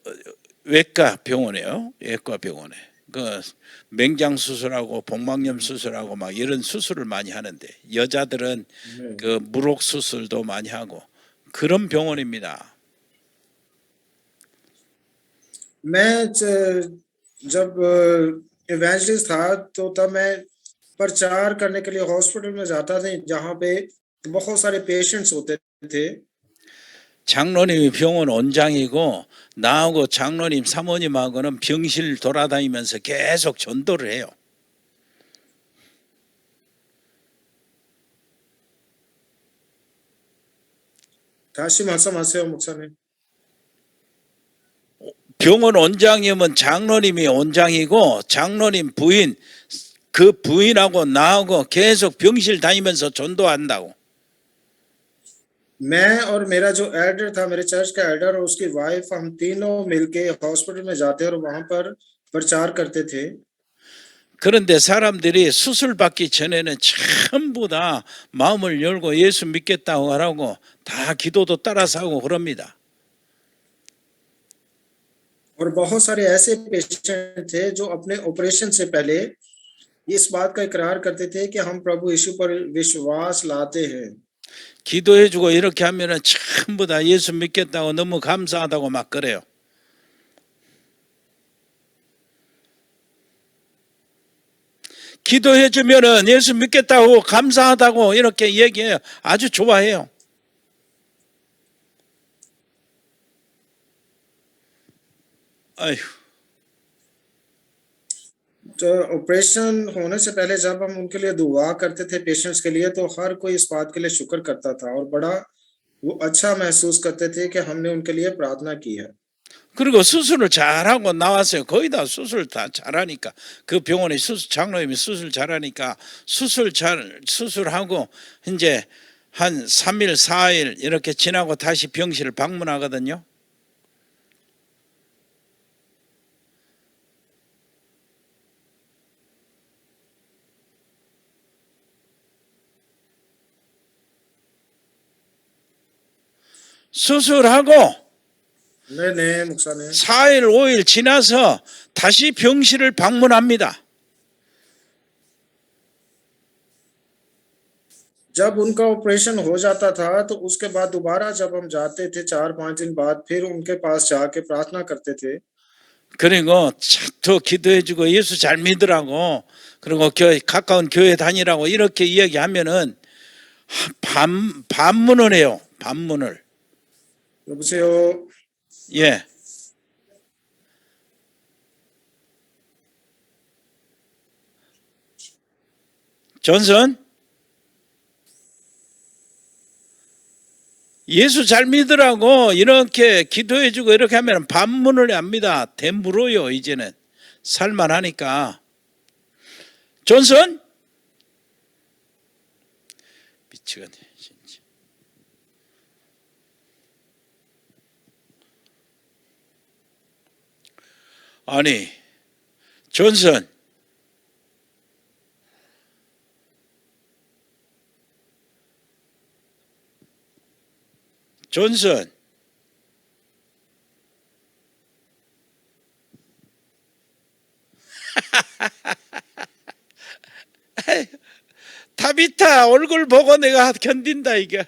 외과 병원에요. 외과 병원에 그 맹장 수술하고 복막염 수술하고 막 이런 수술을 많이 하는데 여자들은 그 무록 수술도 많이 하고 그런 병원입니다. मैं जब इवेंजलिस्ट था तो तब मैं प्रचार करने के लिए हॉस्पिटल में जाता था जहाँ पे बहुत सारे पेशेंट्स होते थे। 장로님이 병원 원장이고 나하고 장로님 사모님하고는 병실 돌아다니면서 계속 전도를 해요. 다시 말씀하세요, 목사님. 병원 원장이면 장로님이 원장이고 장로님 부인 그 부인하고 나하고 계속 병실 다니면서 전도한다고. मैं और मेरा जो एल्डर था, मेरे चर्च का एल्डर और उसकी वाइफ, हम तीनों मिलके हॉस्पिटल में जाते और वहां पर प्रचार करते थे। 그런데 사람들이 수술 받기 전에는 전부 다 마음을 열고 예수 믿겠다고 하라고 다 기도도 따라서 하고 그럽니다. और बहुत सारे ऐसे पेशेंट थे जो अपने ऑपरेशन से पहले इस बात का इकरार करते थे कि हम प्रभु यीशु पर विश्वास लाते हैं। 기도해주고 이렇게 하면은 전부 다 예수 믿겠다고 너무 감사하다고 막 그래요. 기도해주면은 예수 믿겠다고 감사하다고 이렇게 얘기해요. 아주 좋아해요. 아휴. तो ऑपरेशन होने से पहले जब हम उनके लिए दुआ करते थे पेशेंट्स के लिए, तो हर कोई इस बात के लिए शुक्र करता था और बड़ा वो अच्छा महसूस करते थे कि हमने उनके लिए प्रार्थना की है। 그리고 수술을 잘하고 나왔어요. 거의 다 수술 다 잘하니까 그 병원에 장로님이 수술 잘하니까 수술하고 이제 한 3일 4일 이렇게 지나고 다시 병실을 방문하거든요. 수술하고 네네 목사님. 4일 5일 지나서 다시 병실을 방문합니다. जब उनका ऑपरेशन हो जाता था तो उसके बाद दोबारा जब हम जाते थे 4-5 दिन बाद फिर उनके पास जाके प्रार्थना करते थे. 그리고 더 기도해주고 예수 잘 믿으라고 그리고 가까운 교회 다니라고 이렇게 이야기하면은 반문을 해요. 반문을. 여보세요. 예. 존슨? 예수 잘 믿으라고 이렇게 기도해주고 이렇게 하면 반문을 합니다. 대물어요. 이제는 살만하니까. 존슨? 미치겠네 진짜. 아니 존슨, 존슨, 타비타 얼굴 보고 내가 견딘다 이게.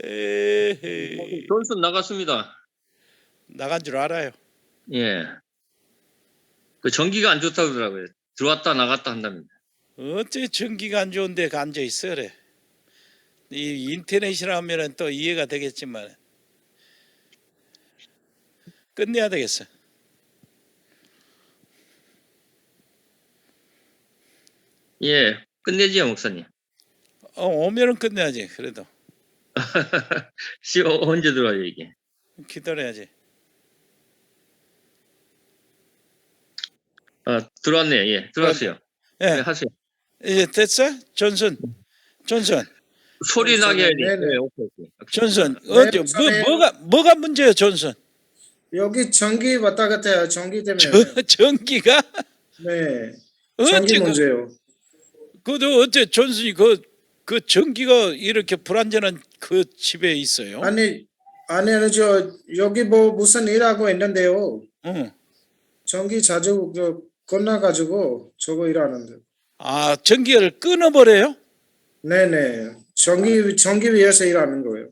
에헤이. 존슨 나갔습니다. 나간 줄 알아요. 예. 그 전기가 안 좋다고 그러더라고요. 들어왔다 나갔다 한답니다. 어째 전기가 안 좋은데 앉아 있어 그래. 이 인터넷이라면은 또 이해가 되겠지만 끝내야 되겠어. 예. 끝내지요, 목사님. 오면은 끝내야지. 그래도 언제 들어와요, 이게? 기다려야지. 들어왔네요. 예. 들어왔어요. 예, 네, 하세요. 이제 됐어? 존슨, 소리 나게 해야 돼. 네네. 네, 오케이. 존슨, 네, 어디 목사님. 뭐가 문제예요, 존슨? 여기 전기 왔다 갔다 해요. 전기 때문에. 전기가 네. 어째 전기 문제요. 그도 어째 존슨이 그 전기가 이렇게 불안전한 그 집에 있어요? 아니 저 여기 뭐 무슨 일하고 있는데요. 응. 전기 자주 끝나가지고 저거 일하는데. 아, 전기를 끊어버려요? 네네. 전기 위해서 일하는 거예요.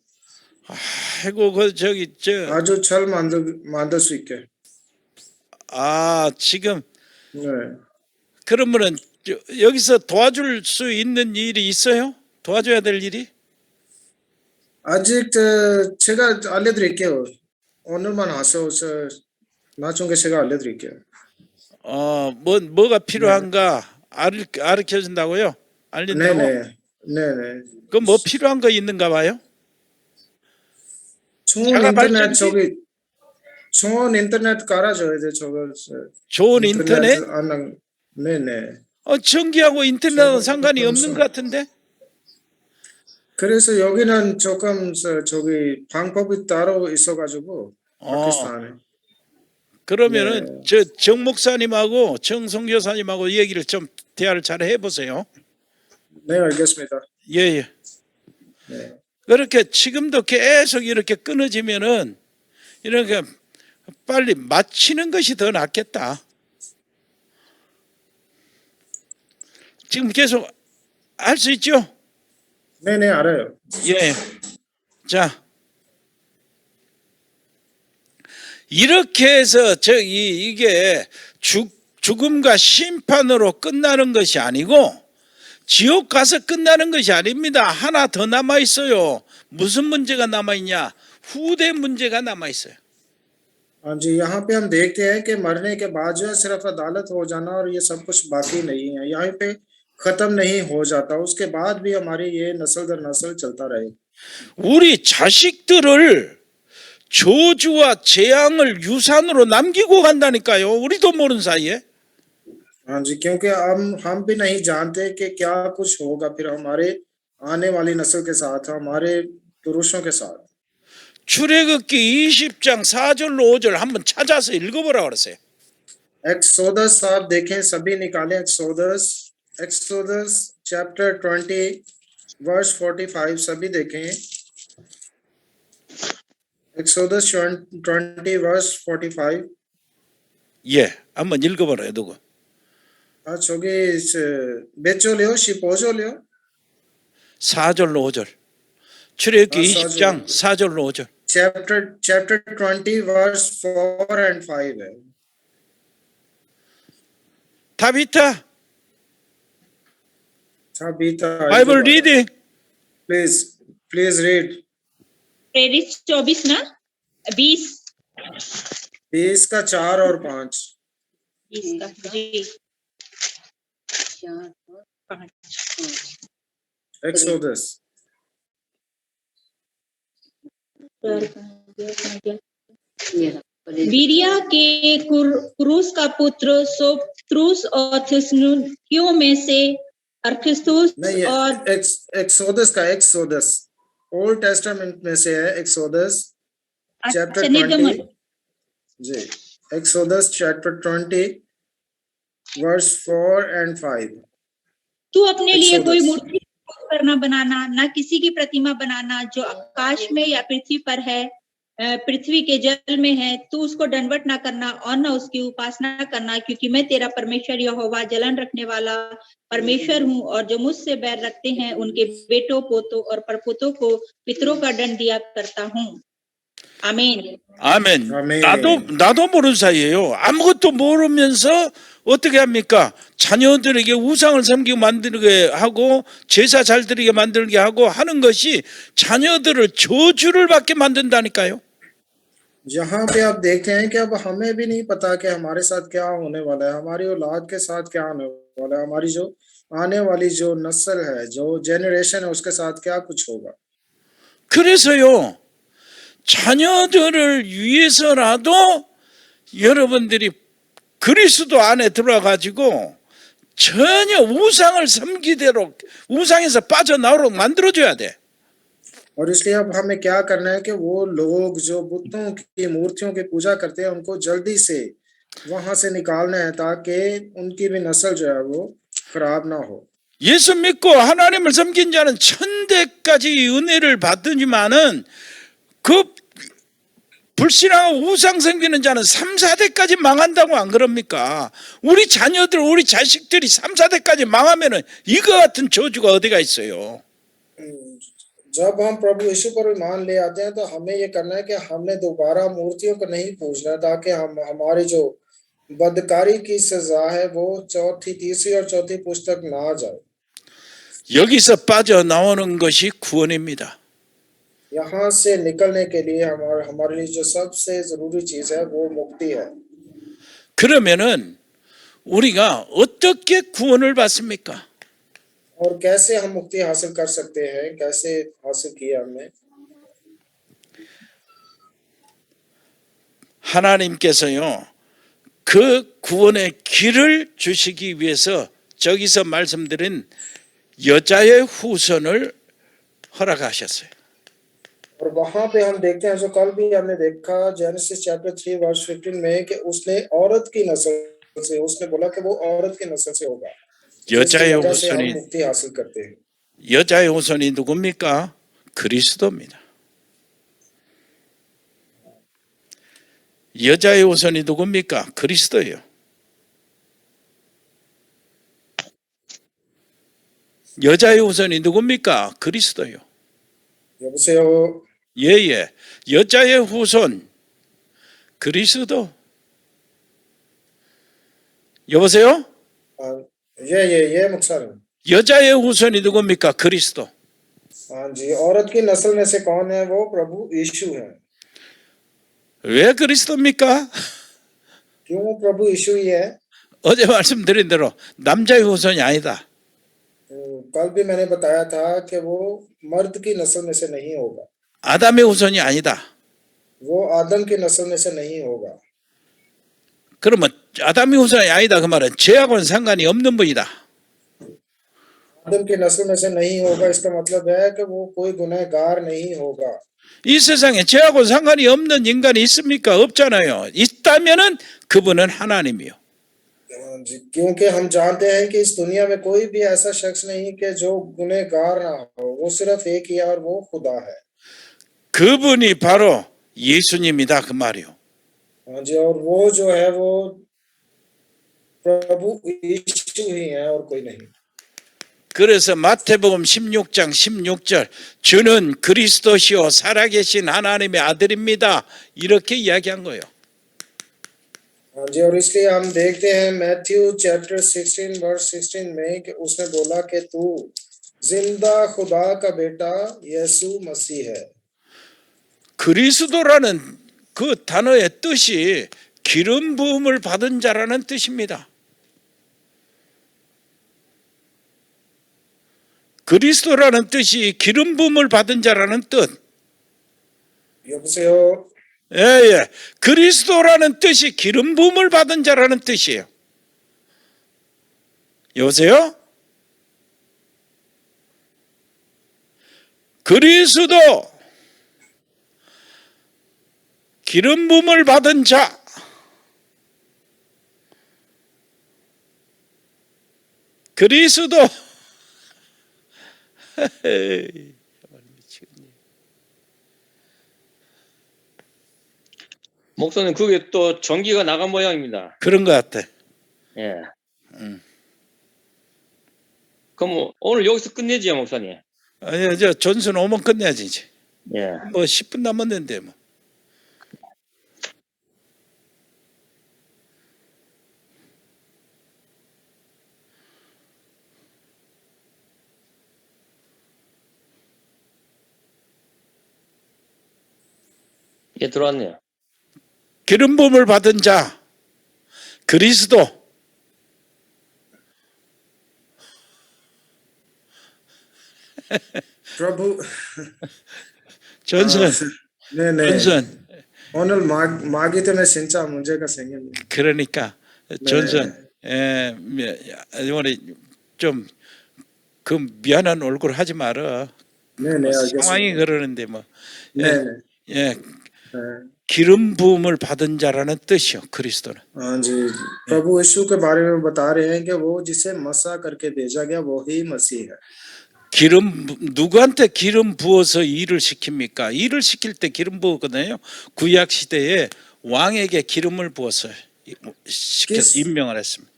아이고 아주 잘 만들 수 있게. 지금 네. 그러면은 여기서 도와줄 수 있는 일이 있어요? 도와줘야 될 일이? 아직 제가 알려드릴게요. 오늘만 와서 나중에 제가 알려드릴게요. 뭐가 필요한가 가르쳐 준다고요? 알린다고? 네네. 그럼 뭐 필요한 거 있는가 봐요? 좋은 자가 인터넷 발전기? 좋은 인터넷 깔아줘야 돼. 저거 좋은 인터넷? 네네. 전기하고 인터넷하고 저거 상관이 없는 무슨- 것 같은데? 그래서 여기는 조금 저기 방법이 따로 있어가지고 어, 파키스탄에. 그러면은 정 목사님하고 정 선교사님하고 얘기를 좀 대화를 잘 해보세요. 네 알겠습니다. 예. 네. 그렇게 지금도 계속 이렇게 끊어지면은 이렇게 빨리 마치는 것이 더 낫겠다. 지금 계속 할 수 있죠? 네네 알아요. 예. 자, 이렇게 해서 이게 죽음과 심판으로 끝나는 것이 아니고 지옥 가서 끝나는 것이 아닙니다. 하나 더 남아 있어요. 무슨 문제가 남아 있냐? 후대 문제가 남아 있어요. हाँ जी यहाँ पे हम देखते हैं कि मरने के बाद जो है सिर्फ अदालत हो जाना और ये सब कुछ बाकी नहीं है यहाँ पे खत्म नहीं हो जाता उसके बाद भी हमारी ये नस्ल दर नस्ल चलता रहे. 우리 자식들을 저주와 재앙을 유산으로 남기고 간다니까요. 우리도 모르는 사이에. हाँ जी क्योंकि हम भी नहीं जानते कि क्या कुछ होगा फिर हमारे आने वाली नस्ल के साथ हमारे पुरुषों के साथ. 출애굽기 20장 4절로 5절 한번 찾아서 읽어보라 그러세요. एक्सोदस आप देखें सभी निकालें एक्सोदस एक्सोडस चैप्टर 20 वर्स 45 सभी देखें। एक्सोडस 20 वर्स 45। 예, 한번 읽어봐라요, 누구? 아 저기 메초래요? 15절이요? 4절로 5절. 출애굽기 아, 20장 4절로 5절. chapter 20 verse 4 and 5 है। 다비타, बीता 바이블 리딩. Please read. प्रेरित 24 ना 20 20 का 4 और 5। 20 का जी 4 और 5 एक्सोडस बीरिया के क्रूस का पुत्र सोपत्रुस और थिस्सलुनीकियों में से अरखिस्तुस नहीं और एक्सोडस का एक्सोडस ओल्ड टेस्टामेंट में से है। एक्सोडस चैप्टर 20 जी एक्सोडस चैप्टर 20 वर्स 4 and 5। तू अपने लिए कोई Exodus। मूर्ति करना बनाना, ना किसी की प्रतिमा बनाना जो आकाश में या पृथ्वी पर है, पृथ्वी के जल में है। तू उसको दंडवत ना करना और ना उसकी उपासना करना, क्योंकि मैं तेरा परमेश्वर यहोवा जलन रखने वाला परमेश्वर हूँ। और जो मुझसे बैर रखते हैं उनके बेटों पोतों और परपोतों को पितरों का दंड दिया करता हूँ। आमीन। 아멘. 아멘. 나도 모르는 사이에요. 아무것도 모르면서 어떻게 합니까? 자녀들에게 우상을 섬기게 만들게 하고 제사 잘 드리게 만들게 하고 하는 것이 자녀들을 저주를 받게 만든다니까요. यहाँ पे आप देखते हैं कि अब हमें भी नहीं पता कि हमारे साथ क्या होने वाला है, हमारी औलाद के साथ क्या होने वाला है, हमारी जो आने वाली जो नस्ल है, जो जेनरेशन है, उसके साथ क्या कुछ होगा। 그래서요. 자녀들을 위해서라도 여러분들이 그리스도 안에 들어가지고 전혀 우상을 섬기도록 우상에서 빠져나오도록 만들어줘야 돼. और इसलिए अब हमें क्या करना है कि वो लोग जो बुतों की मूर्तियों की पूजा करते हैं उनको जल्दी से वहां से निकालना है ताकि उनकी भी नस्ल जो है वो खराब ना हो। 예수 믿고 하나님을 섬긴 자는 천대까지 은혜를 받더니만은 그 불신하고 우상 섬기는 자는 3, 4대까지 망한다고 안 그럽니까? 우리 자녀들, 우리 자식들이 3, 4대까지 망하면은 이거 같은 저주가 어디가 있어요? जब हम प्रभु यीशु पर ईमान ले आते हैं तो हमें ये करना है कि हमने दोबारा मूर्तियों को नहीं पूजना ताकि हम हमारी जो बदकारी की सजा है वो तीसरी और चौथी पुस्तक ना आ जाए। 여기서 빠져나오는 것이 구원입니다. यहाँ से निकलने के लिए हमारे लिए जो सबसे जरूरी चीज है वो मुक्ति है। 그러면은 우리가 어떻게 구원을 받습니까? और कैसे हम मुक्ति हासिल कर सकते हैं, कैसे हासिल किया हमने। 하나님께서요 그 구원의 길을 주시기 위해서 저기서 말씀드린 여자의 후손을 허락하셨어요. और वहां पे हम देखते हैं जो कल भी हमने देखा जेनेसिस चैप्टर 3 वर्स 15 में कि उसने औरत की नस्ल से, उसने बोला कि वो औरत की नस्ल से होगा, 여자의 जिसकी वजह से हम 후손이 मुक्ति हासिल करते हैं। 여자의 후손이 누굽니까? 그리스도입니다. 여자의 후손이 누굽니까? 그리스도예요. 여자의 후손이 누굽니까? 그리스도예요. 여보세요. 예예. 여자의 후손 그리스도. 여보세요? ये मुक्सर। 여자의 후손이 누굽니까? 그리스도. हाँ जी, औरत की नस्ल में से कौन है? वो प्रभु यीशु है। 왜 그리스도입니까? क्यों प्रभु यीशु ही है? 어제 말씀드린 대로 남자의 후손이 아니다. कल भी मैंने बताया था कि वो मर्द की नस्ल में से नहीं होगा। 아담의 후손이 아니다. वो आदम की नस्ल में से नहीं होगा। 그러면 아담의 후손이 아니다 그 말은 죄하고는 상관이 없는 분이다. आदम की नस्ल में से नहीं होगा इसका मतलब है कि वो कोई गुनहगार नहीं होगा। 이 세상에 죄하고 상관이 없는 인간이 있습니까? 없잖아요. 있다면은 그분은 하나님이요. जी, क्योंकि हम जानते हैं कि इस दुनिया में कोई भी ऐसा शख्स नहीं कि जो गुनहगार ना हो, वो सिर्फ एक ही है और वो खुदा है। 그분이 바로 예수님이다 그 말이요. हाँ जी, और वो जो है वो प्रभु यीशु ही है और कोई नहीं। 그래서 마태복음 16장 16절 주는 그리스도시요 살아계신 하나님의 아들입니다. 이렇게 이야기한 거예요. हाँ जी, और इसलिए हम देखते हैं मैथ्यू चैप्टर 16 वर्स 16 में कि उसने बोला कि तू जिंदा खुदा का बेटा यीशु मसीह है। 그리스도라는 그 단어의 뜻이 기름 부음을 받은 자라는 뜻입니다. 그리스도라는 뜻이 기름 부음을 받은 자라는 뜻. 여보세요? 예. 그리스도라는 뜻이 기름 부음을 받은 자라는 뜻이에요. 여보세요? 그리스도 기름 부음을 받은 자. 그리스도 목사님 그게 또 전기가 나간 모양입니다. 그런 것 같아. 예. 그럼 오늘 여기서 끝내지요, 목사님. 아니, 저 전순 오면 끝내야지 이제. 예. 뭐 10분 남았는데 뭐. 예, 들어왔네요. 기름 부음을 받은 자 그리스도 प्रभु 전순 네네. 전순 오늘 마기 때문에 진짜 문제가 생겼네. 그러니까 전순 우리 좀 그 미안한 얼굴 하지 마라. 네네, 알겠습니다. 상황이 그러는데 뭐 네네. 예, 네. 기름 부음을 받은 자라는 뜻이요 그리스도는. हाँ जी, प्रभु यीशु के बारे में बता रहे हैं कि वो जिसे मसा करके भेजा गया वो ही मसीह है। 기름 누구한테 기름 부어서 일을 시킵니까? 일을 시킬 때 기름 부었거든요. 구약 시대에 왕에게 기름을 부어서 시켜서 임명을 했습니다.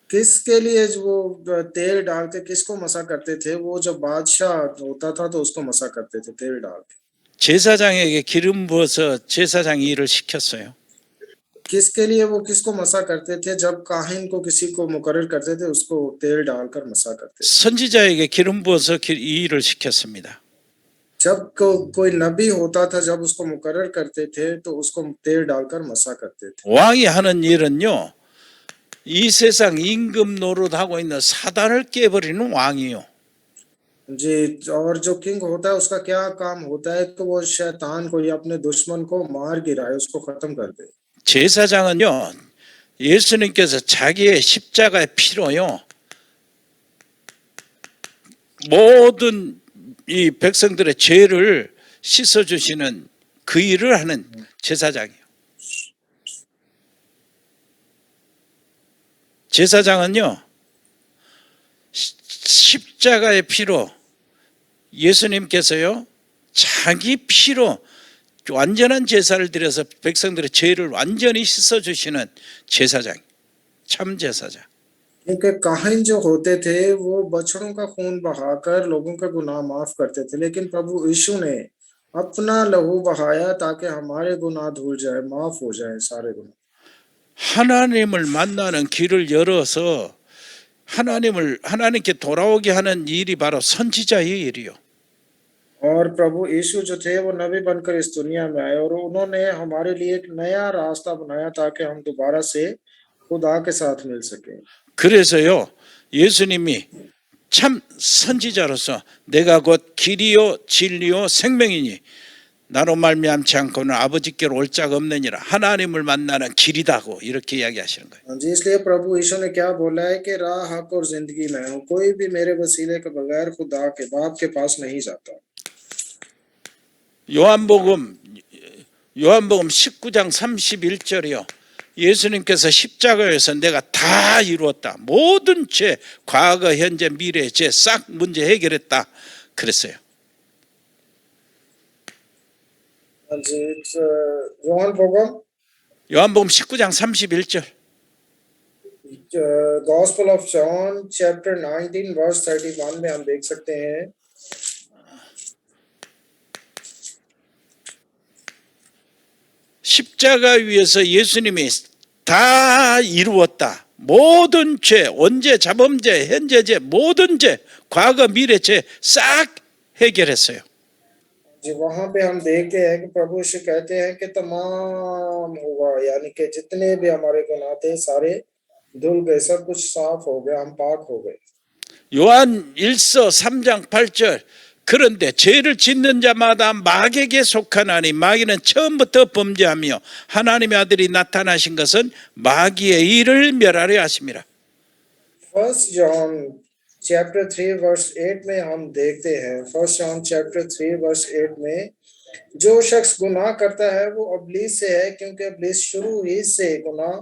किसके लिए जो वो तेल डाल के किसको मसा करते थे? वो जब बादशाह होता था तो उसको मसा करते थे तेल डाल के। 제사장에게 기름 부어서 제사장 일을 시켰어요. किसके लिए वो किसको मसा करते थे? जब काहिन को किसी को मुकर्रर करते थे उसको तेल डालकर मसा करते थे। 선지자에게 기름 부어서 이 일을 시켰습니다. जब कोई नबी होता था जब उसको मुकर्रर करते थे तो उसको तेल डालकर मसा करते थे। 왕이 하는 일은요. 이 세상 임금 노릇하고 있는 사단을 깨버리는 왕이요. जी, और जो किंग होता है उसका क्या काम होता है? तो वो शैतान को या अपने दुश्मन को मार गिराए, उसको खत्म कर दे। 제사장은요. 예수님께서 자기의 십자가의 피로요. 모든 이 백성들의 죄를 씻어 주시는 그 일을 하는 제사장이요. 제사장은요. 십자가의 피로 예수님께서요. 자기 피로 완전한 제사를 드려서 백성들의 죄를 완전히 씻어 주시는 제사장. 참 제사장. क्योंकि काहिन जो होते थे वो बछड़ों का खून बहाकर लोगों का गुनाह माफ करते थे, लेकिन प्रभु यीशु ने अपना लहू बहाया ताकि हमारे गुनाह धुल जाए, माफ हो जाए सारे गुनाह। 하나님을 만나는 길을 열어서 하나님께 돌아오게 하는 일이 바로 선지자의 일이요. और प्रभु यीशु जो थे वो नबी बनकर इस दुनिया में आए और उन्होंने हमारे लिए एक नया रास्ता बनाया ताकि हम दोबारा से खुदा के साथ मिल सके। 그래서요. 예수님이 참 선지자로서 내가 곧 길이요 진리요 생명이니 나로 말미암지 않고는 아버지께로 올 자가 없느니라. 하나님을 만나는 길이다고 이렇게 이야기하시는 거예요. जी, इसलिए प्रभु यीशु ने क्या बोला है कि राह हक और जिंदगी मैं हूँ, कोई भी मेरे वसीले के बगैर खुदा के बाप के पास नहीं जाता। 요한복음 19장 31절이요. 예수님께서 십자가에서 내가 다 이루었다. 모든 죄, 과거, 현재, 미래 죄 싹 문제 해결했다. 그랬어요. हाँ जी, योहान 요한복음 19장 31절. गॉस्पेल ऑफ जॉन चैप्टर 19 वर्स 31 में हम देख सकते हैं, 십자가 위에서 예수님이 다 이루었다. 모든 죄, 원죄, 자범죄, 현재죄, 모든 죄, 과거, 미래 죄 싹 해결했어요. जी वहां पे हम देखते हैं कि प्रभु यीशु कहते हैं कि तमाम हुआ, यानी कि जितने भी हमारे गुनाह थे सारे धुल गए, सब कुछ साफ हो गया, हम पाक हो गए। 요한 1서 3장 8절. 그런데 죄를 짓는 자마다 마귀에게 속하나니 마귀는 처음부터 범죄하며 하나님의 아들이 나타나신 것은 마귀의 일을 멸하려 하심이라. फर्स्ट जॉन चैप्टर 3 वर्स 8 में हम देखते हैं, फर्स्ट जॉन चैप्टर 3 वर्स 8 में, जो शख्स गुनाह करता है वो अब्लीस से है, क्योंकि अब्लीस शुरू ही से गुनाह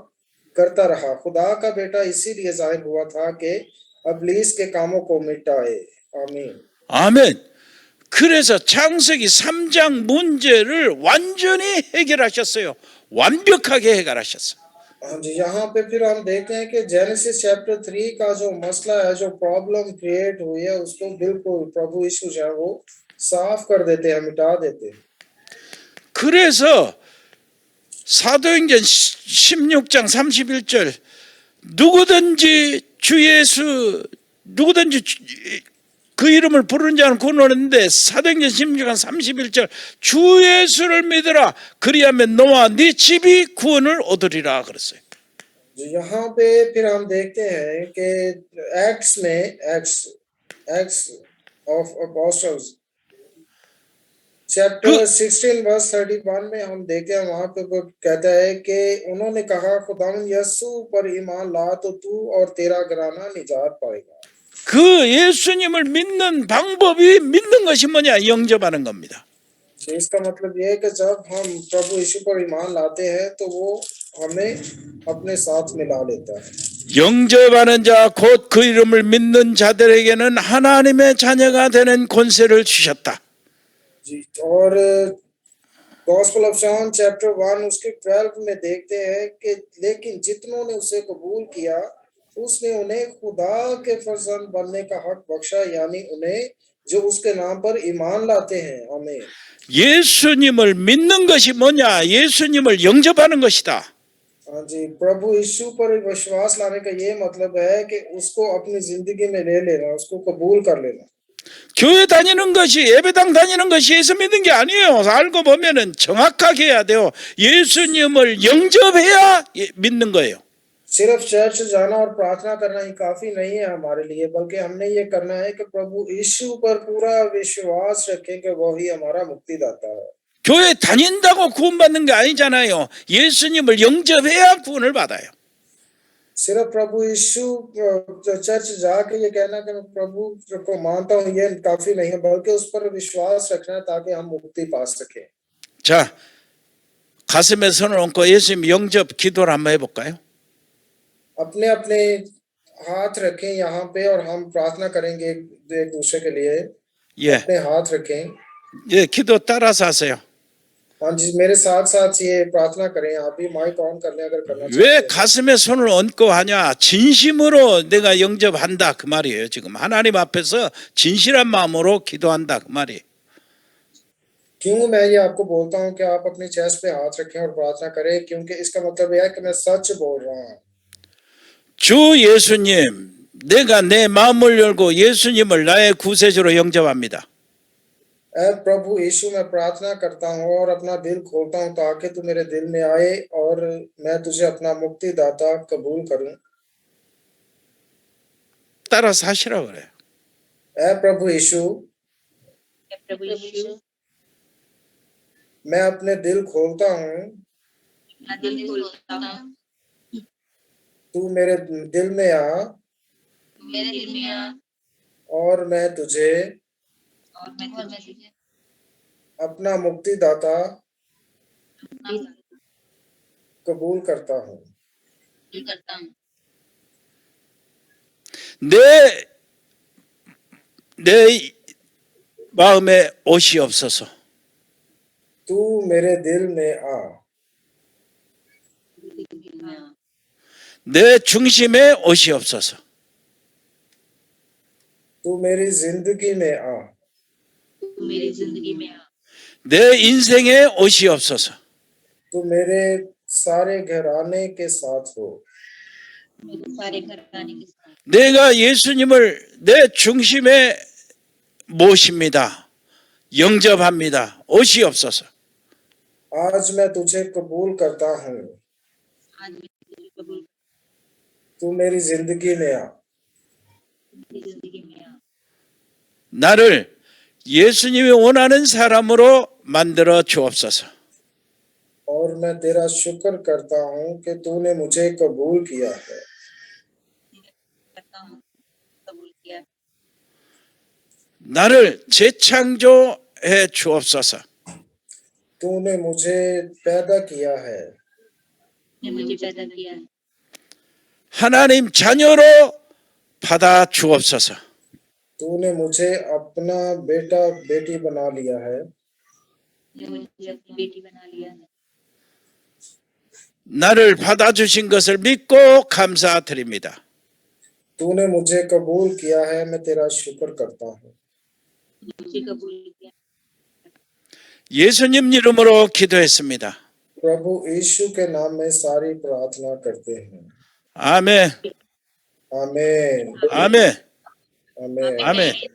करता रहा। खुदा का बेटा इसीलिए जाहिर हुआ था कि अब्लीस के कामों को मिटाए। आमीन। 아멘. 그래서 창세기 3장 문제를 완전히 해결하셨어요. 완벽하게 해결하셨어요. हाँ जी, यहाँ पे फिर हम देखते हैं कि जेनेसिस चैप्टर 3 का जो मसला है, जो प्रॉब्लम क्रिएट हुई है, उसको बिल्कुल प्रभु यीशु जो है वो साफ कर देते हैं, मिटा देते हैं। 그래서 사도행전 16장 31절 누구든지 주 예수 그 이름을 부르는 자는 구원하는데, 사도행전 16장 31절 주 예수를 믿으라 그리하면 너와 네 집이 구원을 얻으리라 그랬어요. यहाँ पे फिर हम देखते हैं कि एक्ट्स ऑफ अपोस्टल्स चैप्टर 16 वर्स 31 में हम देखते हैं, वहां पे वो कहता है कि उन्होंने कहा खुदावंद यीशु पर ईमान ला तो तू और तेरा घराना निजात पाएगा। 그 예수님을 믿는 방법이 믿는 것이 뭐냐? 영접하는 겁니다. इसका मतलब ये है कि जब हम प्रभु यीशु पर ईमान लाते हैं तो वो हमें अपने साथ मिला लेता है। 영접하는 자 곧 그 이름을 믿는 자들에게는 하나님의 자녀가 되는 권세를 주셨다. जी, और गॉस्पेल ऑफ जॉन चैप्टर 1 उसके 12 में देखते हैं कि लेकिन जितनों ने उसे कबूल किया उसने उन्हें खुदा के फर्जंद बनने का हक बख्शा, यानी उन्हें जो उसके नाम पर ईमान लाते हैं। हमें 예수님을 믿는 것이 뭐냐? 예수님을 영접하는 것이다. हाँ जी, प्रभु यीशु पर विश्वास लाने का ये मतलब है कि उसको अपनी जिंदगी में ले लेना, उसको कबूल कर लेना। 교회 다니는 것이, 예배당 다니는 것이 예수 믿는 게 아니에요. 알고 보면은 정확하게 해야 돼요. 예수님을 영접해야 믿는 거예요. सिर्फ चर्च जाना और प्रार्थना करना ही काफी नहीं है हमारे लिए, बल्कि हमने ये करना है कि प्रभु यीशु पर पूरा विश्वास रखें कि वो ही हमारा मुक्तिदाता है। 교회 다닌다고 구원받는 게 아니잖아요. 예수님을 영접해야 구원을 받아요. सिर्फ प्रभु यीशु चर्च जाके ये कहना कि मैं प्रभु को मानता हूँ ये काफी नहीं है, बल्कि उस पर विश्वास रखना ताकि हम मुक्ति पा सके। 자, 가슴에 손을 얹고 예수님 영접 기도를 한번 해볼까요? अपने अपने हाथ रखें यहाँ पे और हम प्रार्थना करेंगे एक दूसरे के लिए। 예, अपने हाथ रखें। 예, 기도 따라서 하세요. हाँ जी, मेरे साथ साथ ये प्रार्थना करें। आप भी माइक ऑन कर लें अगर करना चाहते 왜 हैं। 가슴에 손을 얹고 하냐? 진심으로 내가 영접한다 그 말이에요. 지금 하나님 앞에서 진실한 마음으로 기도한다 그 말이에요. क्यों मैं ये आपको बोलता हूँ कि आप अपने चेस्ट पे हाथ रखें और प्रार्थना करें, क्योंकि इसका मतलब यह है कि मैं सच बोल रहा हूँ। 주 예수님, 내가 내 마음을 열고 예수님을 나의 구세주로 영접합니다. ऐ प्रभु यीशु, मैं प्रार्थना करता हूँ और अपना दिल खोलता हूँ ताकि तू मेरे दिल में आए और मैं तुझे अपना मुक्तिदाता कबूल करूँ। 따라서 하시라고 그래요. ऐ प्रभु यीशु, प्रभु यीशु, मैं अपने दिल खोलता हूँ, अपना दिल खोलता हूँ, तू मेरे दिल में आ मेरे दिल में आ और मैं तुझे और मैं तुझे अपना मुक्तिदाता कबूल करता हूँ करता हूँ 내 마음에 오시옵소서. तू मेरे दिल में आ 내 중심에 오시옵소서. तू मेरी जिंदगी में आ मेरी जिंदगी में आ 내 인생에 오시옵소서. तू मेरे सारे घराने के साथ हो मेरे सारे घराने के साथ 내가 예수님을 내 중심에 모십니다. 영접합니다. 오시옵소서. आज मैं तुझे कबूल करता हूँ आज मैं तुझे कबूल तू मेरी जिंदगी में आ मेरी जिंदगी में आ 나를 예수님이 원하는 사람으로 만들어 주옵소서. और मैं तेरा शुक्र करता हूँ कि तूने मुझे कबूल किया है करता हूँ कबूल किया 나를 재창조해 주옵소서. तूने मुझे पैदा किया है ने मुझे पैदा किया है 하나님 자녀로 받아 주옵소서. तूने मुझे अपना बेटा बेटी बना लिया है ने मुझे अपनी बेटी बना लिया है 나를 받아주신 것을 믿고 감사드립니다. तूने मुझे कबूल किया है मैं तेरा शुक्र करता हूँ मुझे कबूल किया 예수님 이름으로 기도했습니다. प्रभु यीशु के नाम में सारी प्रार्थना करते हैं 아멘. आमीन 아멘. आमीन 아멘.